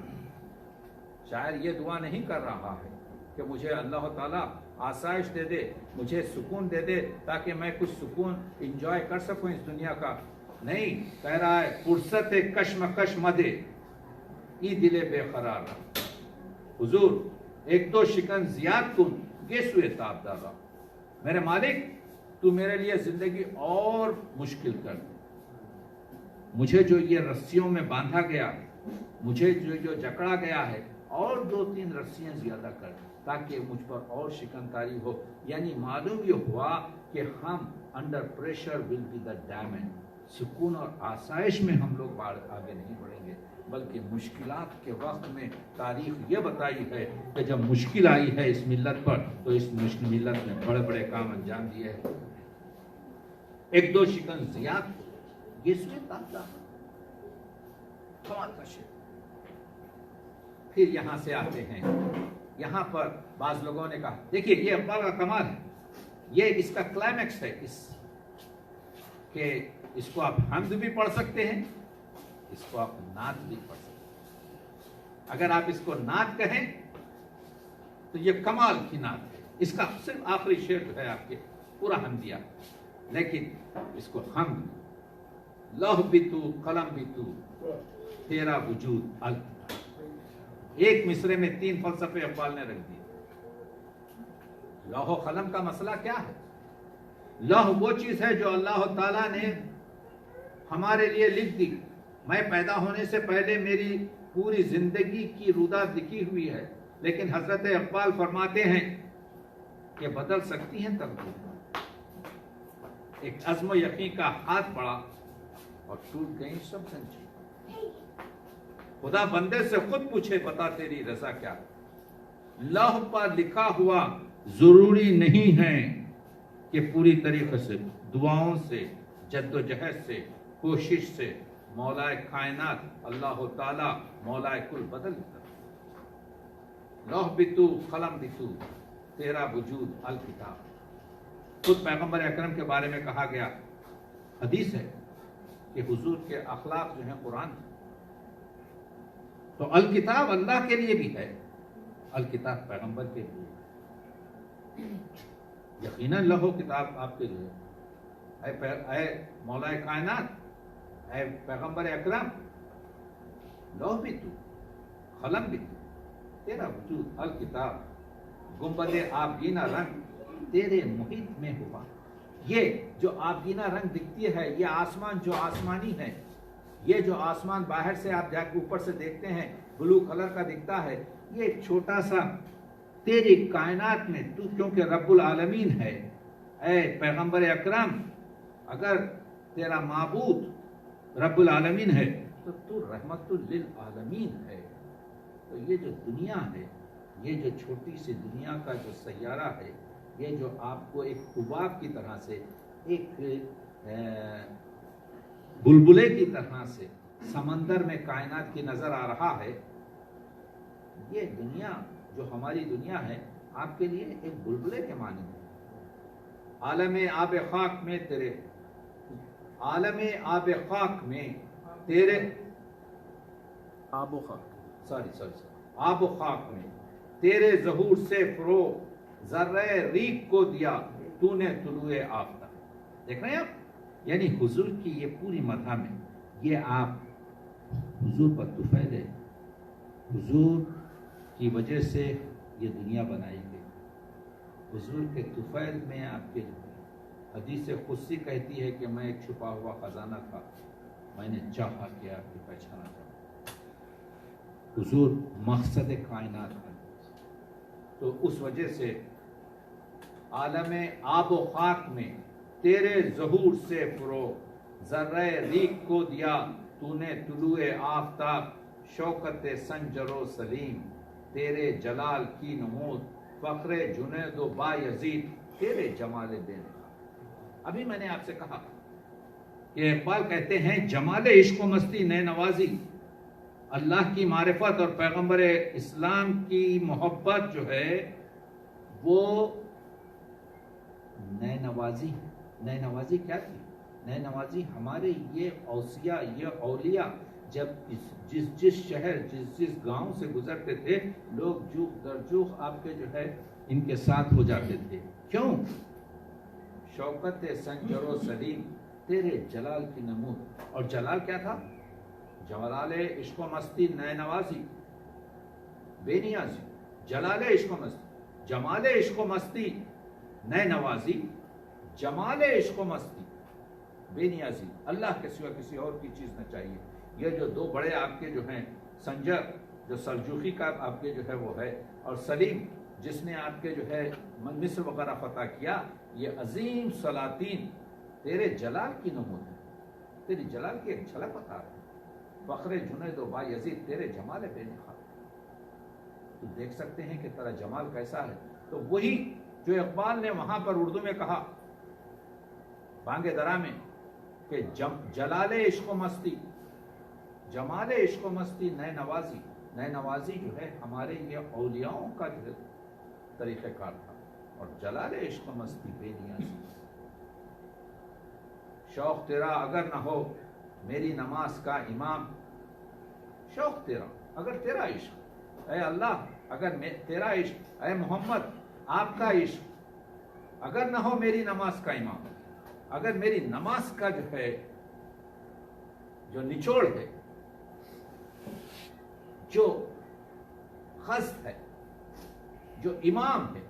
شاعر یہ دعا نہیں کر رہا ہے کہ مجھے اللہ تعالیٰ آسائش دے دے، مجھے سکون دے دے تاکہ میں کچھ سکون انجوائے کر سکوں اس دنیا کا. نہیں، کہہ رہا ہے فرصت کشمکش مدے ای دل بے قرار. حضور ایک دو شکن زیاد کن یہ سوئے تاب دادا. میرے مالک تو میرے لیے زندگی اور مشکل کر دے. مجھے جو یہ رسیوں میں باندھا گیا، مجھے جو جکڑا گیا ہے، اور 2-3 رسیاں زیادہ کر تاکہ مجھ پر اور شکن کاری ہو. یعنی معلوم یہ ہوا کہ ہم under pressure will be the demon. سکون اور آسائش میں ہم لوگ آگے نہیں بڑھیں گے، بلکہ مشکلات کے وقت میں تاریخ یہ بتائی ہے کہ جب مشکل آئی ہے اس ملت پر تو اس ملت نے بڑے بڑے کام انجام دیے ہیں. ایک دو شکن زیاد یہ سوئے تاب دادا. کمال کا شعر. پھر یہاں سے آتے ہیں، یہاں پر بعض لوگوں نے کہا دیکھیے یہ اقبال کا کمال ہے، یہ اس کا کلائمیکس ہے کہ اس کو آپ حمد بھی پڑھ سکتے ہیں، اس کو آپ نعت بھی پڑھ سکتے ہیں. اگر آپ اس کو نعت کہیں تو یہ کمال کی نعت ہے. اس کا صرف آخری شعر جو ہے آپ کے پورا حمدیہ، لیکن اس کو حمد. لوح بھی تو قلم بھی تو تیرا وجود الکتاب. ایک مصرے میں 3 فلسفے اقبال نے رکھ دیے. لوح و قلم کا مسئلہ کیا ہے؟ لوح وہ چیز ہے جو اللہ تعالیٰ نے ہمارے لیے لکھ دی. میں پیدا ہونے سے پہلے میری پوری زندگی کی رودا لکھی ہوئی ہے، لیکن حضرت اقبال فرماتے ہیں کہ بدل سکتی ہیں تقدیر. ایک عزم و یقین کا ہاتھ پڑا اور ٹوٹ گئی سب زنجیر. خدا بندے سے خود پوچھے بتا تیری رضا کیا. لوح پر لکھا ہوا ضروری نہیں ہے کہ پوری طریقے سے دعاؤں سے، جد و جہد سے، کوشش سے مولا کائنات اللہ تعالی مولا کل بدل دیتا. لوح بھی تو قلم بھی تو تیرا وجود الکتاب. خود پیغمبر اکرم کے بارے میں کہا گیا، حدیث ہے کہ حضور کے اخلاق جو ہیں قرآن ہے. تو الکتاب اللہ کے لیے بھی ہے، الکتاب پیغمبر کے لیے. یقیناً لوح کتاب آپ کے لیے. اے مولا کائنات، اے پیغمبر اکرم، لوح بھی تو قلم بھی تو تیرا وجود الکتاب. گنبد آبگینہ رنگ تیرے محیط میں ہوا. یہ جو آبگینہ رنگ دکھتی ہے، یہ آسمان جو آسمانی ہے، یہ جو آسمان باہر سے آپ جا کے اوپر سے دیکھتے ہیں بلو کلر کا دکھتا ہے، یہ ایک چھوٹا سا تیری کائنات میں تو کیونکہ رب العالمین ہے. اے پیغمبر اکرم، اگر تیرا معبود رب العالمین ہے تو رحمت للعالمین ہے. تو یہ جو دنیا ہے، یہ جو چھوٹی سی دنیا کا جو سیارہ ہے، یہ جو آپ کو ایک حباب کی طرح سے، ایک بلبلے کی طرح سے سمندر میں کائنات کی نظر آ رہا ہے، یہ دنیا جو ہماری دنیا ہے آپ کے لیے ایک بلبلے کے معنی ہے. عالم آب خاک میں تیرے، عالم آب خاک میں تیرے، آب و خاک، سوری آب و خاک میں تیرے ظہور سے فروغ، ذرہ ریگ کو دیا تو نے طلوع آفتاب. دیکھ رہے ہیں آپ، یعنی حضور کی یہ پوری مدح میں یہ آپ حضور پر طفیل ہے. حضور کی وجہ سے یہ دنیا بنائی گئی. حضور کے طفیل میں آپ کے حدیث قدسی کہتی ہے کہ میں ایک چھپا ہوا خزانہ تھا، میں نے چاہا کہ آپ کی پہچانا چاہوں. حضور مقصد کائنات ہے. تو اس وجہ سے عالم آب و خاک میں تیرے ظہور سے فروغ، ذرہ ریگ کو دیا تو نے طلوع آفتاب، شوکت سنجر و سلیم تیرے جلال کی نمود، فخر جنید و بایزید تیرے جمال بے نقاب. ابھی میں نے آپ سے کہا کہ اقبال کہتے ہیں جمال عشق و مستی نئے نوازی، اللہ کی معرفت اور پیغمبر اسلام کی محبت جو ہے وہ نئے نوازی. نئے نوازی کیا تھی؟ نئے نوازی ہمارے یہ اوصیاء، یہ اولیاء جب جس شہر جس گاؤں سے گزرتے تھے، لوگ جوخ در جوخ آپ کے جو ہے ان کے ساتھ ہو جاتے تھے. کیوں؟ شوکت سنجر و سلیم تیرے جلال کی نمود. اور جلال کیا تھا؟ جلال عشق و مستی نئے نوازی بے نیازی. جلال عشق و مستی، جمال عشق و مستی نئے نوازی، جمال عشق و مستی بے نیازی. اللہ کے سوا کسی اور کی چیز نہ چاہیے. یہ جو دو بڑے آپ کے جو ہیں، سنجر جو سلجوقی کا آپ کے جو ہے وہ ہے، اور سلیم جس نے آپ کے جو ہے مصر وغیرہ فتح کیا، یہ عظیم سلاطین تیرے جلال کی نمود ہے. تیری جلال کی ایک جھلک بتا رہے ہیں. فخر جنید و بایزید تیرے جمال بے نقاب. تو دیکھ سکتے ہیں کہ تیرا جمال کیسا ہے. تو وہی جو اقبال نے وہاں پر اردو میں کہا بانگ درا میں کہ جلال عشق و مستی، جمال عشق و مستی نئے نوازی. نئے نوازی جو ہے ہمارے یہ اولیاؤں کا جو ہے طریقہ کار تھا، اور جلال عشق و مستی بے نیازی. شوق تیرا اگر نہ ہو میری نماز کا امام، شوق تیرا اگر تیرا عشق، اے اللہ اگر تیرا عشق، اے محمد آپ کا عشق اگر نہ ہو میری نماز کا امام، اگر میری نماز کا جو ہے جو نچوڑ ہے، جو خست ہے، جو امام ہے.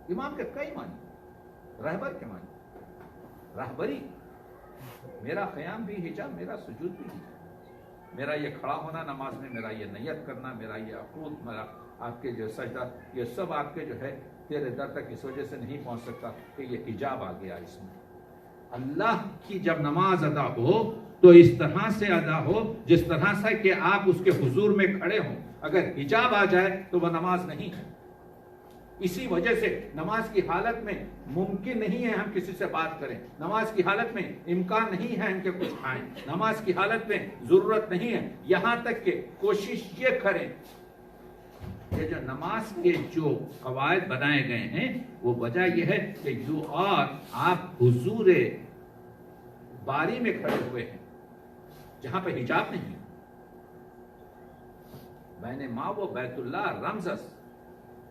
امام کے کئی معنی، رہبر کے معنی، رہبری. میرا قیام بھی حجاب، میرا سجود بھی حجاب، میرا یہ کھڑا ہونا نماز میں، میرا یہ نیت کرنا، میرا یہ عقود، میرا آپ کے جو سجدہ، یہ سب آپ کے جو ہے تیرے در تک اس وجہ سے نہیں پہنچ سکتا کہ یہ حجاب آ گیا اس میں. اللہ کی جب نماز ادا ہو تو اس طرح سے ادا ہو جس طرح سے کہ آپ اس کے حضور میں کھڑے ہوں. اگر حجاب آ جائے تو وہ نماز نہیں ہے. اسی وجہ سے نماز کی حالت میں ممکن نہیں ہے ہم کسی سے بات کریں. نماز کی حالت میں امکان نہیں ہے ہم کے کچھ کھائیں. نماز کی حالت میں ضرورت نہیں ہے، یہاں تک کہ کوشش یہ کریں. یہ جو نماز کے جو قواعد بنائے گئے ہیں وہ وجہ یہ ہے کہ جو اور آپ حضور باری میں کھڑے ہوئے ہیں جہاں پہ حجاب نہیں. بین ما و بیت اللہ رمزس.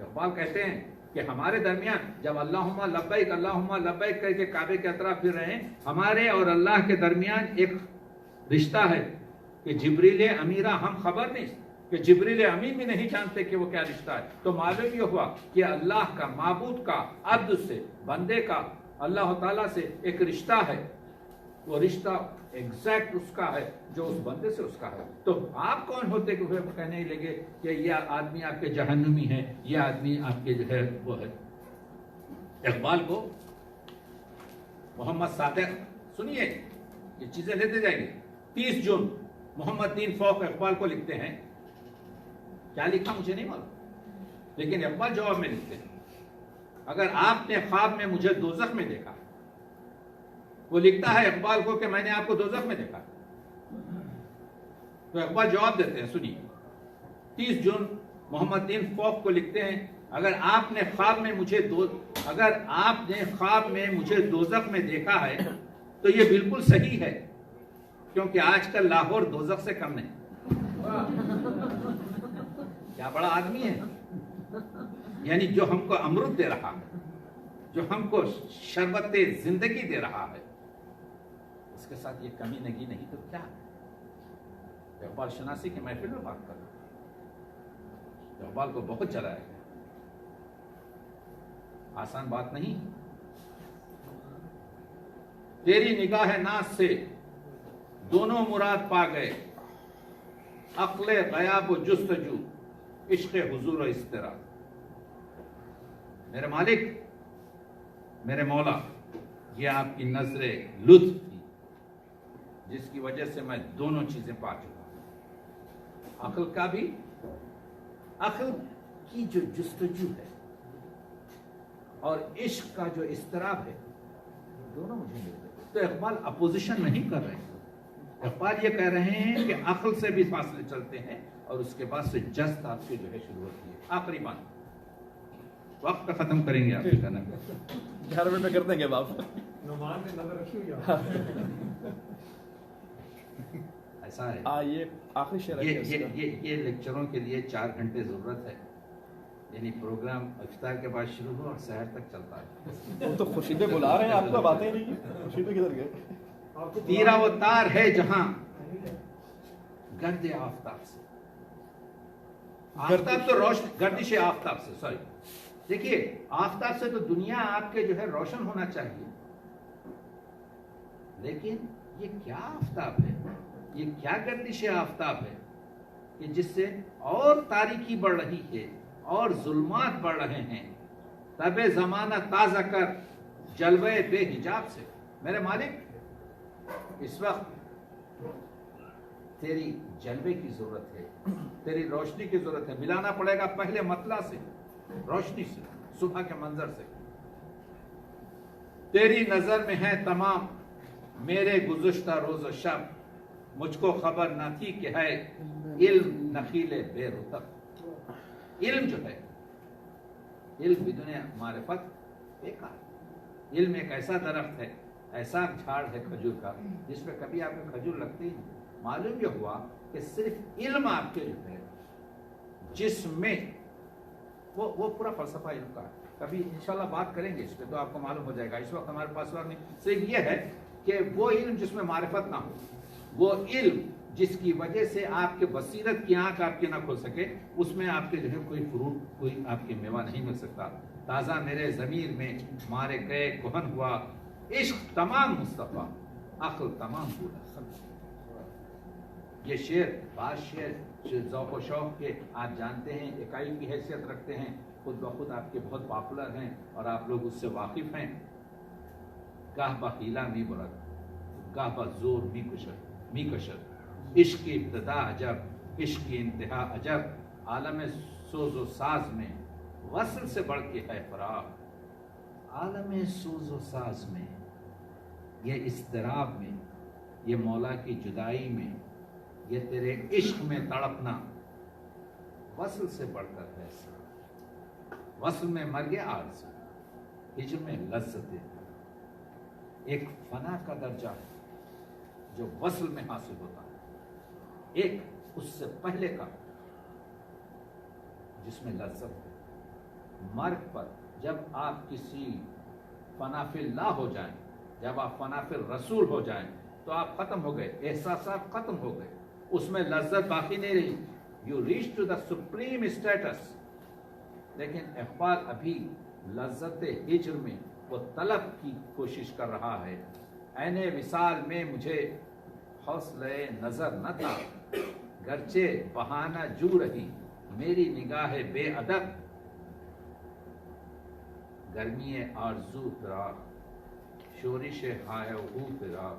اقبال کہتے ہیں کہ ہمارے درمیان جب اللہم لبیک اللہم لبیک کر کے کعبے کے اطراف پھر رہے ہیں، ہمارے اور اللہ کے درمیان ایک رشتہ ہے کہ جبریل امیرہ ہم خبر نہیں، کہ جبریل امین بھی نہیں جانتے کہ وہ کیا رشتہ ہے. تو معلوم یہ ہوا کہ اللہ کا، معبود کا، عبد سے، بندے کا اللہ تعالیٰ سے ایک رشتہ ہے. وہ رشتہ ایگزیکٹ اس کا ہے جو اس بندے سے اس کا ہے. تو آپ کون ہوتے کہ وہ کہنے لگے کہ یہ آدمی آپ کے جہنمی ہے، یہ آدمی آپ کے جو ہے وہ ہے. اقبال کو محمد صادق، سنیے یہ چیزیں لیتے جائیں گے. 30 جون محمد دین فوق اقبال کو لکھتے ہیں، کیا لکھا مجھے نہیں معلوم، لیکن اقبال جواب میں لکھتے ہیں اگر آپ نے خواب میں مجھے دوزخ میں دیکھا، وہ لکھتا ہے اقبال کو کہ میں نے آپ کو دوزخ میں دیکھا، تو اقبال جواب دیتے ہیں، سنیے 30 جون محمد دین فوق کو لکھتے ہیں اگر آپ نے خواب میں مجھے دوزخ میں دیکھا ہے تو یہ بالکل صحیح ہے، کیونکہ آج کل لاہور دوزخ سے کم نہیں۔ کیا بڑا آدمی ہے، یعنی جو ہم کو امرت دے رہا ہے، جو ہم کو شربت زندگی دے رہا ہے، اس کے ساتھ یہ کمی نگی نہیں تو کیا ہے؟ اقبال شناسی کی محفل میں بات کر رہا ہوں، اقبال کو بہت چلایا گیا، آسان بات نہیں۔ تیری نگاہ ناز سے دونوں مراد پا گئے، عقل غیاب و جستجو، عشق حضور و استرا۔ میرے مالک، میرے مولا، یہ آپ کی نظر لطف تھی جس کی وجہ سے میں دونوں چیزیں پا چکا ہوں، عقل کا بھی، عقل کی جو جستجو ہے اور عشق کا جو اضطراب ہے، دونوں مجھے مل گئے۔ تو اقبال اپوزیشن نہیں کر رہے ہیں، اقبال یہ کہہ رہے ہیں کہ عقل سے بھی فاصلے چلتے ہیں اور اس کے بعد سے جذب آپ کے جو ہے شروع ہوتی ہے۔ آخری بات، وقت کا ختم کریں گے آپ کے کہنا 11 منٹ میں کر دیں گے باپ۔ نعمان نے نظر رکھی ہوئی ہے۔ ایسا ہے، یہ آخری شعر ہے، یہ لیکچروں کے لیے 4 گھنٹے ضرورت ہے، یعنی پروگرام افطار کے بعد شروع ہو اور سحر تک چلتا ہے۔ وہ تو خوشیدے بلا رہے ہیں آپ کو، باتیں نہیں ہیں، خوشیدے کدھر گئے؟ تیرا وہ تار ہے جہاں گرد آفتاب سے، آفتاب تو روشن، گردش آفتاب سے، سوری، دیکھیے آفتاب سے تو دنیا آپ کے جو ہے روشن ہونا چاہیے، لیکن یہ کیا آفتاب ہے، یہ کیا گردش آفتاب ہے کہ جس سے اور تاریکی بڑھ رہی ہے اور ظلمات بڑھ رہے ہیں، تب زمانہ تازہ کر جلوے بے حجاب سے۔ میرے مالک، اس وقت تیری جلوے کی ضرورت ہے، تیری روشنی کی ضرورت ہے، ملانا پڑے گا پہلے مطلع سے، روشنی سے، صبح کے منظر سے۔ تیری نظر میں ہے تمام میرے گزشتہ روز و شب، مجھ کو خبر نہ تھی کہ ہے علم نخیل بے رطب۔ علم جو ہے، علم بدون معرفت بیکار۔ علم ایک ایسا درخت ہے، ایسا جھاڑ ہے کھجور کا جس پہ کبھی آپ کو کھجور لگتی نہیں۔ معلوم یہ ہوا کہ صرف علم آپ کے جو ہے جس میں وہ پورا فلسفہ علم کا ہے، کبھی انشاءاللہ بات کریں گے اس پہ تو آپ کو معلوم ہو جائے گا، اس وقت ہمارے پاس وقت نہیں۔ صرف یہ ہے کہ وہ علم جس میں معرفت نہ ہو، وہ علم جس کی وجہ سے آپ کے بصیرت کی آنکھ آپ کی نہ کھل سکے، اس میں آپ کے جو ہے کوئی فروٹ، کوئی آپ کے میوہ نہیں مل سکتا۔ تازہ میرے ضمیر میں مارے گئے کہن ہوا، عشق تمام مصطفیٰ، عقل تمام بولا۔ یہ شعر، بعض شعر ذوق و شوق کے آپ جانتے ہیں، اکائی کی حیثیت رکھتے ہیں، خود بخود آپ کے بہت پاپولر ہیں اور آپ لوگ اس سے واقف ہیں۔ گاہ با ہیلا می برد، گاہ با زور می کشد، عشق کی ابتدا عجب، عشق کی انتہا عجب، عالم سوز و ساز میں وصل سے بڑھ کے ہے فراق۔ عالم سوز و ساز میں، یہ اضطراب میں، یہ مولا کی جدائی میں، یہ تیرے عشق میں تڑپنا، وصل سے بڑھ کر ہے سراغ۔ وصل میں مرگ آرزو، ہجر میں لذت، ایک فنا کا درجہ ہے جو وصل میں حاصل ہوتا ہے، ایک اس سے پہلے کا جس میں لذت ہے۔ مرگ پر جب آپ کسی فنا فی اللہ ہو جائیں، جب آپ فنا فی الرسول ہو جائیں تو آپ ختم ہو گئے، احساسات ختم ہو گئے، اس میں لذت باقی نہیں رہی۔ You reach to the supreme status. لیکن اقبال ابھی لذت ہجر میں وہ طلب کی کوشش کر رہا ہے۔ عین وصال میں مجھے حوصلے نظر نہ تھا، گرچہ بہانہ جو رہی میری نگاہ بے ادب۔ گرمی آرزو فراق، شورش ہائے و فراق،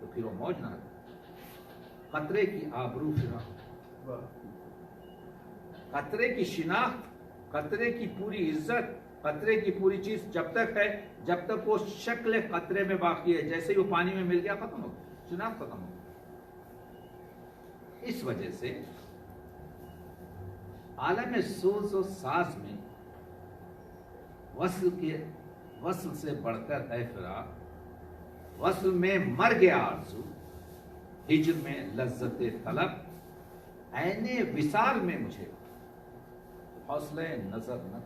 تو پھر وہ موج نہ آتی. قطرے کی آبرو فراق, قطرے کی شناخت, قطرے کی پوری عزت, قطرے کی پوری چیز جب تک ہے, جب تک وہ شکل قطرے میں باقی ہے. جیسے ہی وہ پانی میں مل گیا ختم ہو گیا, شناخت ختم ہو گیا. اس وجہ سے عالم سوز و ساز میں وصل سے بڑھ کر ہے فراق, وصل میں مر گیا آرزو, ہجر میں لذت طلب, عین وصال میں مجھے حوصلہ نظر نہ.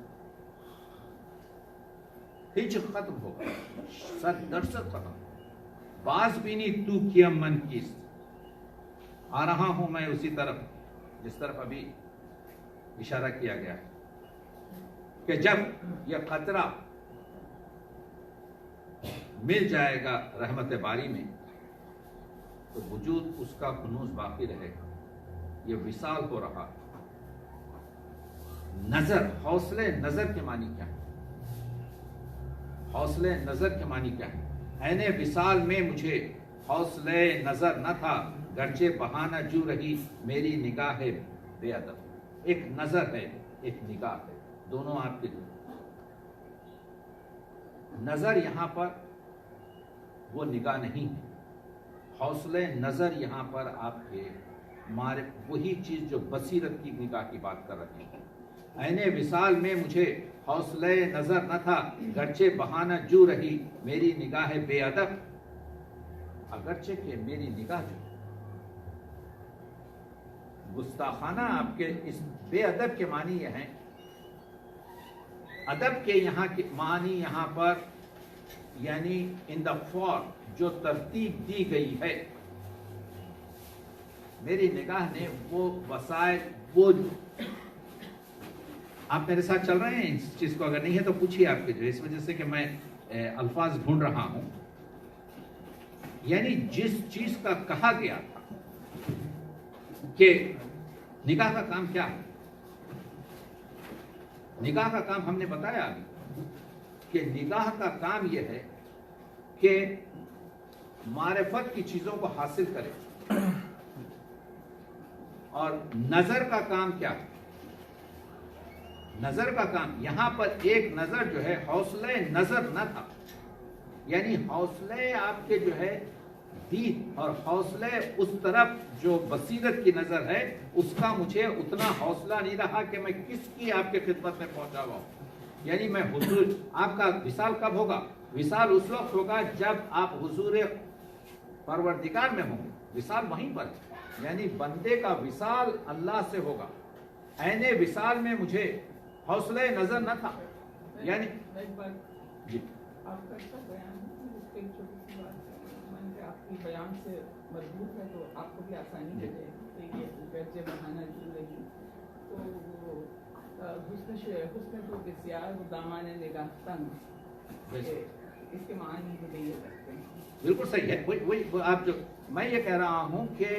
ہجر ختم ہو گیا, صد در صد ختم, باز بینی تو کیا من کیست, آ رہا ہوں میں اسی طرف جس طرف ابھی اشارہ کیا گیا ہے کہ جب یہ قطرہ مل جائے گا رحمت باری میں تو وجود اس کا کنوز باقی رہے گا. یہ وصال ہو رہا. نظر, حوصلے نظر کے معنی کیا ہے؟ حوصلے نظر کے معنی کیا ہے؟ عین وصال میں مجھے حوصلے نظر نہ تھا, گرچہ بہانہ جو رہی میری نگاہ بے ادب. ایک نظر ہے, ایک نگاہ ہے, دونوں آپ کے دونوں. نظر یہاں پر وہ نگاہ نہیں ہے, حوصلے نظر یہاں پر آپ کے وہی چیز جو بصیرت کی نگاہ کی بات کر رہے ہیں. عین وصال میں مجھے حوصلے نظر نہ تھا, گرچہ بہانہ جو رہی میری نگاہ بے ادب. اگرچہ کہ میری نگاہ جو گستاخانہ, آپ کے اس بے ادب کے معنی یہ ہیں, ادب کے یہاں کے معنی یہاں پر یعنی ان دا فار جو ترتیب دی گئی ہے. میری نگاہ نے وہ وسائل, وہ آپ میرے ساتھ چل رہے ہیں اس چیز کو, اگر نہیں ہے تو پوچھیے آپ کے جو, اس وجہ سے کہ میں الفاظ ڈھونڈ رہا ہوں. یعنی جس چیز کا کہا گیا تھا کہ نگاہ کا کام کیا ہے, نگاہ کا کام ہم نے بتایا ابھی کہ نگاہ کا کام یہ ہے کہ معرفت کی چیزوں کو حاصل کرے. اور نظر کا کام کیا ہے؟ نظر کا کام یہاں پر ایک نظر جو ہے, حوصلے نظر نہ تھا, یعنی حوصلے آپ کے جو ہے دید اور حوصلے اس طرف جو بصیرت کی نظر ہے اس کا مجھے اتنا حوصلہ نہیں رہا کہ میں کس کی آپ کے خدمت میں پہنچا ہوا ہوں. یعنی میں حضور, آپ کا وصال کب ہوگا؟ وصال اس وقت ہوگا جب آپ حضور پروردگار میں ہوں. وصال وہیں پر, یعنی بندے کا وصال اللہ سے ہوگا. عین وصال میں مجھے حوصلہ نظر نہ تھا. یعنی جی آپ کا اچھا بیان ہے, اس پہ ایک چھوٹی سی بات ہے, آپ کی بیان سے مضبوط ہے تو آپ کو بھی آسانی ہو جائے گی کہ یہ گرچہ بہانہ جو رہی تو وہ حسن تو بسیار وہ دامان نگاہ تنگ, اس کے معنی بھی نہیں رکھتے ہیں. بالکل صحیح ہے. وہی آپ جو میں یہ کہہ رہا ہوں کہ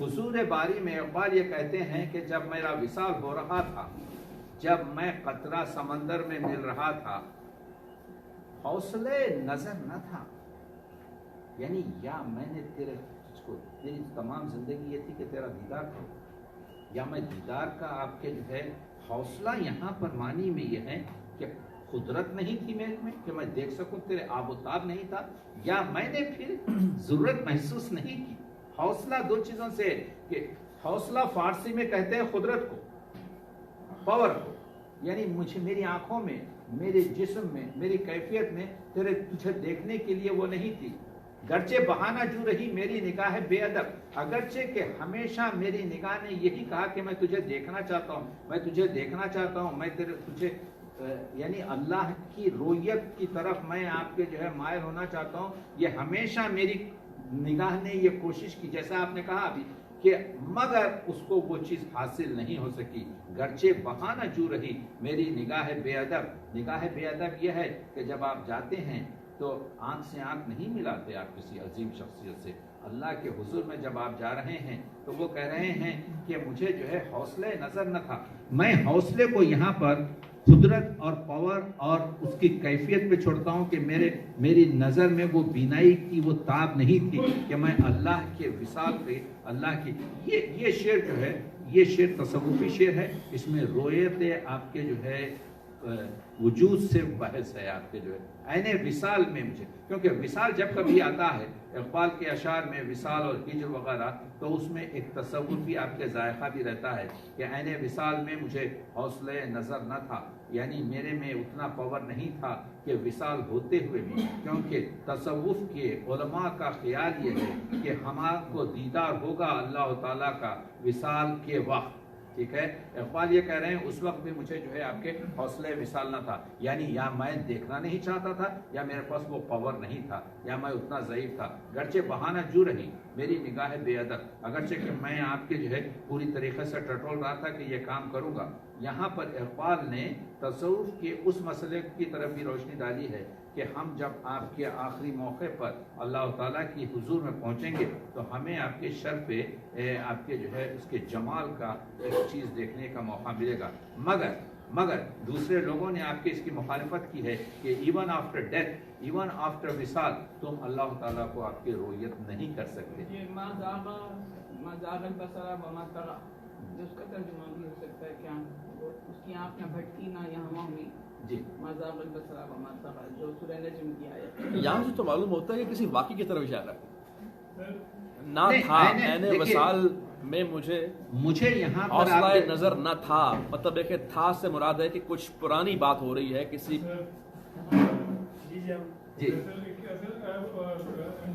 حضور باری میں اقبال یہ کہتے ہیں کہ جب میرا وصال ہو رہا تھا, جب میں قطرہ سمندر میں مل رہا تھا, حوصلے نظر نہ تھا. یعنی یا میں نے تیری تمام زندگی یہ تھی کہ تیرا دیدار کرو, یا میں دیدار کا آپ کے جو ہے حوصلہ یہاں پر معنی میں یہ ہے کہ قدرت نہیں تھی میرے میں کہ میں دیکھ سکوں, تیرے آب و تاب نہیں تھا, یا میں نے پھر ضرورت محسوس نہیں کی. حوصلہ دو چیزوں سے, کہ حوصلہ فارسی میں کہتے ہیں قدرت کو, پاور کو, یعنی مجھے میری آنکھوں میں, میرے جسم میں, میری کیفیت میں تجھے دیکھنے کے لیے وہ نہیں تھی. گرچہ بہانہ جو رہی میری نگاہ بے ادب, اگرچہ کہ ہمیشہ میری نگاہ نے یہی کہا کہ میں تجھے دیکھنا چاہتا ہوں, میں تجھے دیکھنا چاہتا ہوں, میں تجھے یعنی اللہ کی رویت کی طرف میں آپ کے جو ہے مائل ہونا چاہتا ہوں. یہ ہمیشہ میری نگاہ نے یہ کوشش کی, جیسا آپ نے کہا ابھی کہ مگر اس کو وہ چیز حاصل نہیں ہو سکی. گرچہ بہانہ جو رہی میری نگاہ بے ادب. نگاہ بے ادب یہ ہے کہ جب آپ جاتے ہیں تو آنکھ سے آنکھ نہیں ملاتے آپ کسی عظیم شخصیت سے, اللہ کے حضور میں جب آپ جا رہے ہیں تو وہ کہہ رہے ہیں کہ مجھے جو ہے حوصلہ نظر نہ تھا. میں حوصلے کو یہاں پر قدرت اور پاور اور اس کی کیفیت پہ چھوڑتا ہوں کہ میری نظر میں وہ بینائی کی وہ تاب نہیں تھی کہ میں اللہ کے وصال پہ اللہ کی یہ شعر جو ہے یہ شعر تصوفی شعر ہے. اس میں رویت آپ کے جو ہے وجود سے بحث ہے آپ کے جو ہے عین وصال میں مجھے, کیونکہ وصال جب کبھی آتا ہے اقبال کے اشعار میں وصال اور ہجر وغیرہ تو اس میں ایک تصوفی آپ کے ذائقہ بھی رہتا ہے کہ عین وصال میں مجھے حوصلہ نظر نہ تھا, یعنی میرے میں اتنا پاور نہیں تھا کہ وصال ہوتے ہوئے بھی, کیونکہ تصوف کے علماء کا خیال یہ ہے کہ ہمارا کو دیدار ہوگا اللہ تعالیٰ کا وصال کے وقت. ٹھیک ہے, اقبال یہ کہہ رہے ہیں اس وقت بھی مجھے جو ہے آپ کے حوصلہ وصال نہ تھا, یعنی یا میں دیکھنا نہیں چاہتا تھا یا میرے پاس وہ پاور نہیں تھا یا میں اتنا ضعیف تھا. گرچہ بہانہ جو رہی میری نگاہ بے ادب, اگرچہ کہ میں آپ کے جو ہے پوری طریقے سے ٹٹول رہا تھا کہ یہ کام کروں گا. یہاں پر اقبال نے تصوف کے اس مسئلے کی طرف بھی روشنی ڈالی ہے کہ ہم جب آپ کے آخری موقع پر اللہ تعالیٰ کی حضور میں پہنچیں گے تو ہمیں آپ کے شر پہ آپ کے جو ہے اس کے جمال کا ایک چیز دیکھنے کا موقع ملے گا. مگر دوسرے لوگوں نے آپ کے اس کی مخالفت کی ہے کہ even after death, even after وصال تم اللہ تعالیٰ کو آپ کی رویت نہیں کر سکتے. یہ ما زاغ البصر وما طغى, جس کا ترجمہ بھی ہو سکتا ہے کیا اس کی آنکھ نہ بھٹکی نہ یہاں وہاں ہوئی. جی, ما زاغ البصر وما طغى جو سورہ نجم کی آیت. یہاں سے تو معلوم ہوتا ہے کہ کسی واقعی کی طرف اشارہ ہے. نہ تھا میں نے وصال میں مجھے یہاں پر حوصلہ نظر نہ تھا, مطلب ہے کہ تھا سے مراد ہے کہ کچھ پرانی بات ہو رہی ہے کسی. جی امریکہ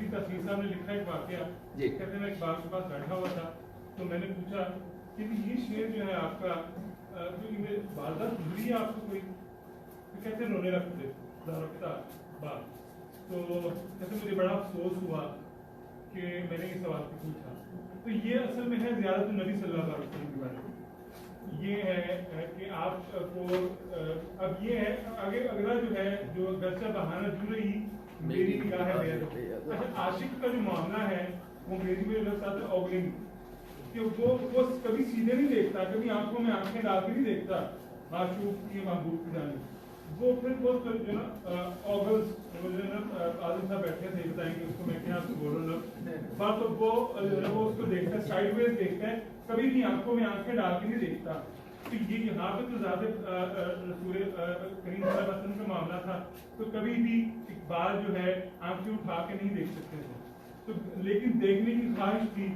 تصویر صاحب نے لکھا ایک واقعہ, کہتے ہیں میں ایک باغ کے پاس بیٹھا ہوا تھا تو میں نے پوچھا کہ یہ شعر جو ہے آپ کا واردات گزری ہے آپ کو کوئی, کہتے ہیں رونے رکھتے باغ. تو کہتے مجھے بڑا افسوس ہوا کہ میں نے یہ سوال پوچھا. تو یہ اصل میں ہے زیارت النبی صلی اللہ علیہ وسلم کے بارے میں. یہ ہے کہ آپ کو اب یہ ہے آگے اگلا جو ہے جو گرچہ بہانہ جو رہی میری نگاہ ہے. عاشق کا جو معاملہ ہے وہ میری میں لگتا ہے اوگلنگ, کہ وہ کبھی سیدھے نہیں دیکھتا, کبھی آنکھوں میں آنکھیں ڈال کے نہیں دیکھتا معشوق کی محبوب کی جانب. وہ پھر وہ جو نا اوگلز عالم صاحب بیٹھے تھے بتائیں گے اس کو, میں کیا آپ کو بول رہا ہوں بات, تو وہ اس کو دیکھتا ہے سائڈ ویز دیکھتا ہے, کبھی بھی آنکھوں میں آنکھیں ڈال کے نہیں دیکھتا. تو یہ یہاں پہ تو زیادہ رسول کریم صلی اللہ علیہ وسلم کا معاملہ تھا تو کبھی بھی اقبال جو ہے آنکھیں اٹھا کے نہیں دیکھ سکتے تھے, تو لیکن دیکھنے کی خواہش تھی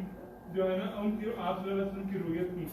جو ہے نا ان کی آپ صلی اللہ علیہ وسلم کی رویت کی.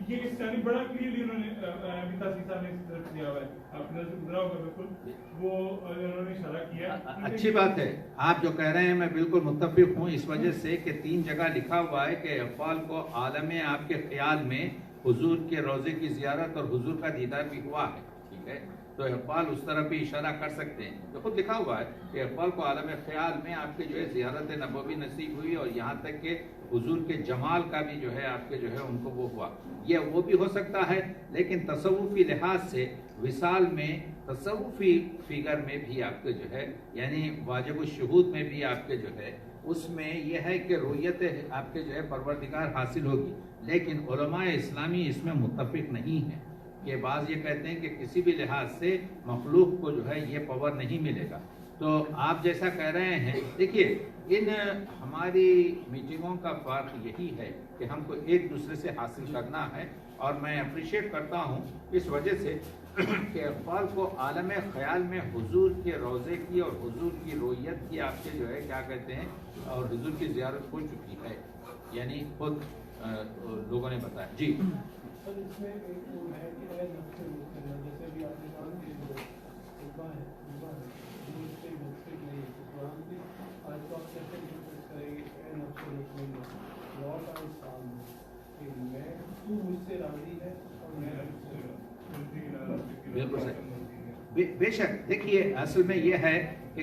یہ اس سے بڑا کلیئرلی انہوں نے تصویر صاحب نے اس طرف دیا ہوا ہے, آپ نے گزرا ہوگا بالکل وہ انہوں نے اشارہ کیا. اچھی بات ہے آپ جو کہہ رہے ہیں, میں بالکل متفق ہوں اس وجہ سے کہ 3 جگہ لکھا ہوا ہے کہ اقبال کو عالم آپ کے خیال میں حضور کے روضے کی زیارت اور حضور کا دیدار بھی ہوا ہے. ٹھیک ہے, تو اقبال اس طرف بھی اشارہ کر سکتے ہیں. تو خود لکھا ہوا ہے کہ اقبال کو عالم خیال میں آپ کے جو ہے زیارت نبوی نصیب ہوئی اور یہاں تک کہ حضور کے جمال کا بھی جو ہے آپ کے جو ہے ان کو وہ ہوا. یہ وہ بھی ہو سکتا ہے, لیکن تصوفی لحاظ سے وصال میں تصوفی فگر میں بھی آپ کے جو ہے یعنی واجب الشہود میں بھی آپ کے جو ہے اس میں یہ ہے کہ رویت آپ کے جو ہے پروردگار حاصل ہوگی. لیکن علماء اسلامی اس میں متفق نہیں ہیں کہ بعض یہ کہتے ہیں کہ کسی بھی لحاظ سے مخلوق کو جو ہے یہ پاور نہیں ملے گا. تو آپ جیسا کہہ رہے ہیں, دیکھیے ان ہماری میٹنگوں کا فرق یہی ہے کہ ہم کو ایک دوسرے سے حاصل کرنا ہے, اور میں اپریشیٹ کرتا ہوں اس وجہ سے کہ اقبال کو عالم خیال میں حضور کے روضے کی اور حضور کی رویت کی آپ کے جو ہے کیا کہتے ہیں اور حضور کی زیارت ہو چکی ہے, یعنی خود لوگوں نے بتایا. جی سر اس میں ایک وہ ہے کہ اے نفس مطمئنہ, جیسے بھی آپ نے کہا کہ جو توبہ ہے وہ اس سے مقصد نہیں ہے. قرآن کی آج تو آپ کیسے کریں گے اے نفس مطمئنہ لوٹ آؤ سامنے کہ میں تو مجھ سے راضی ہے اور میں بالکل صحیح. بے شک دیکھیے اصل میں یہ ہے کہ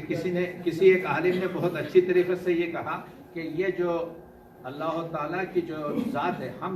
کسی ایک عالم نے بہت اچھی طریقے سے یہ کہا کہ یہ جو اللہ تعالیٰ کی جو ذات ہے, ہم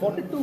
42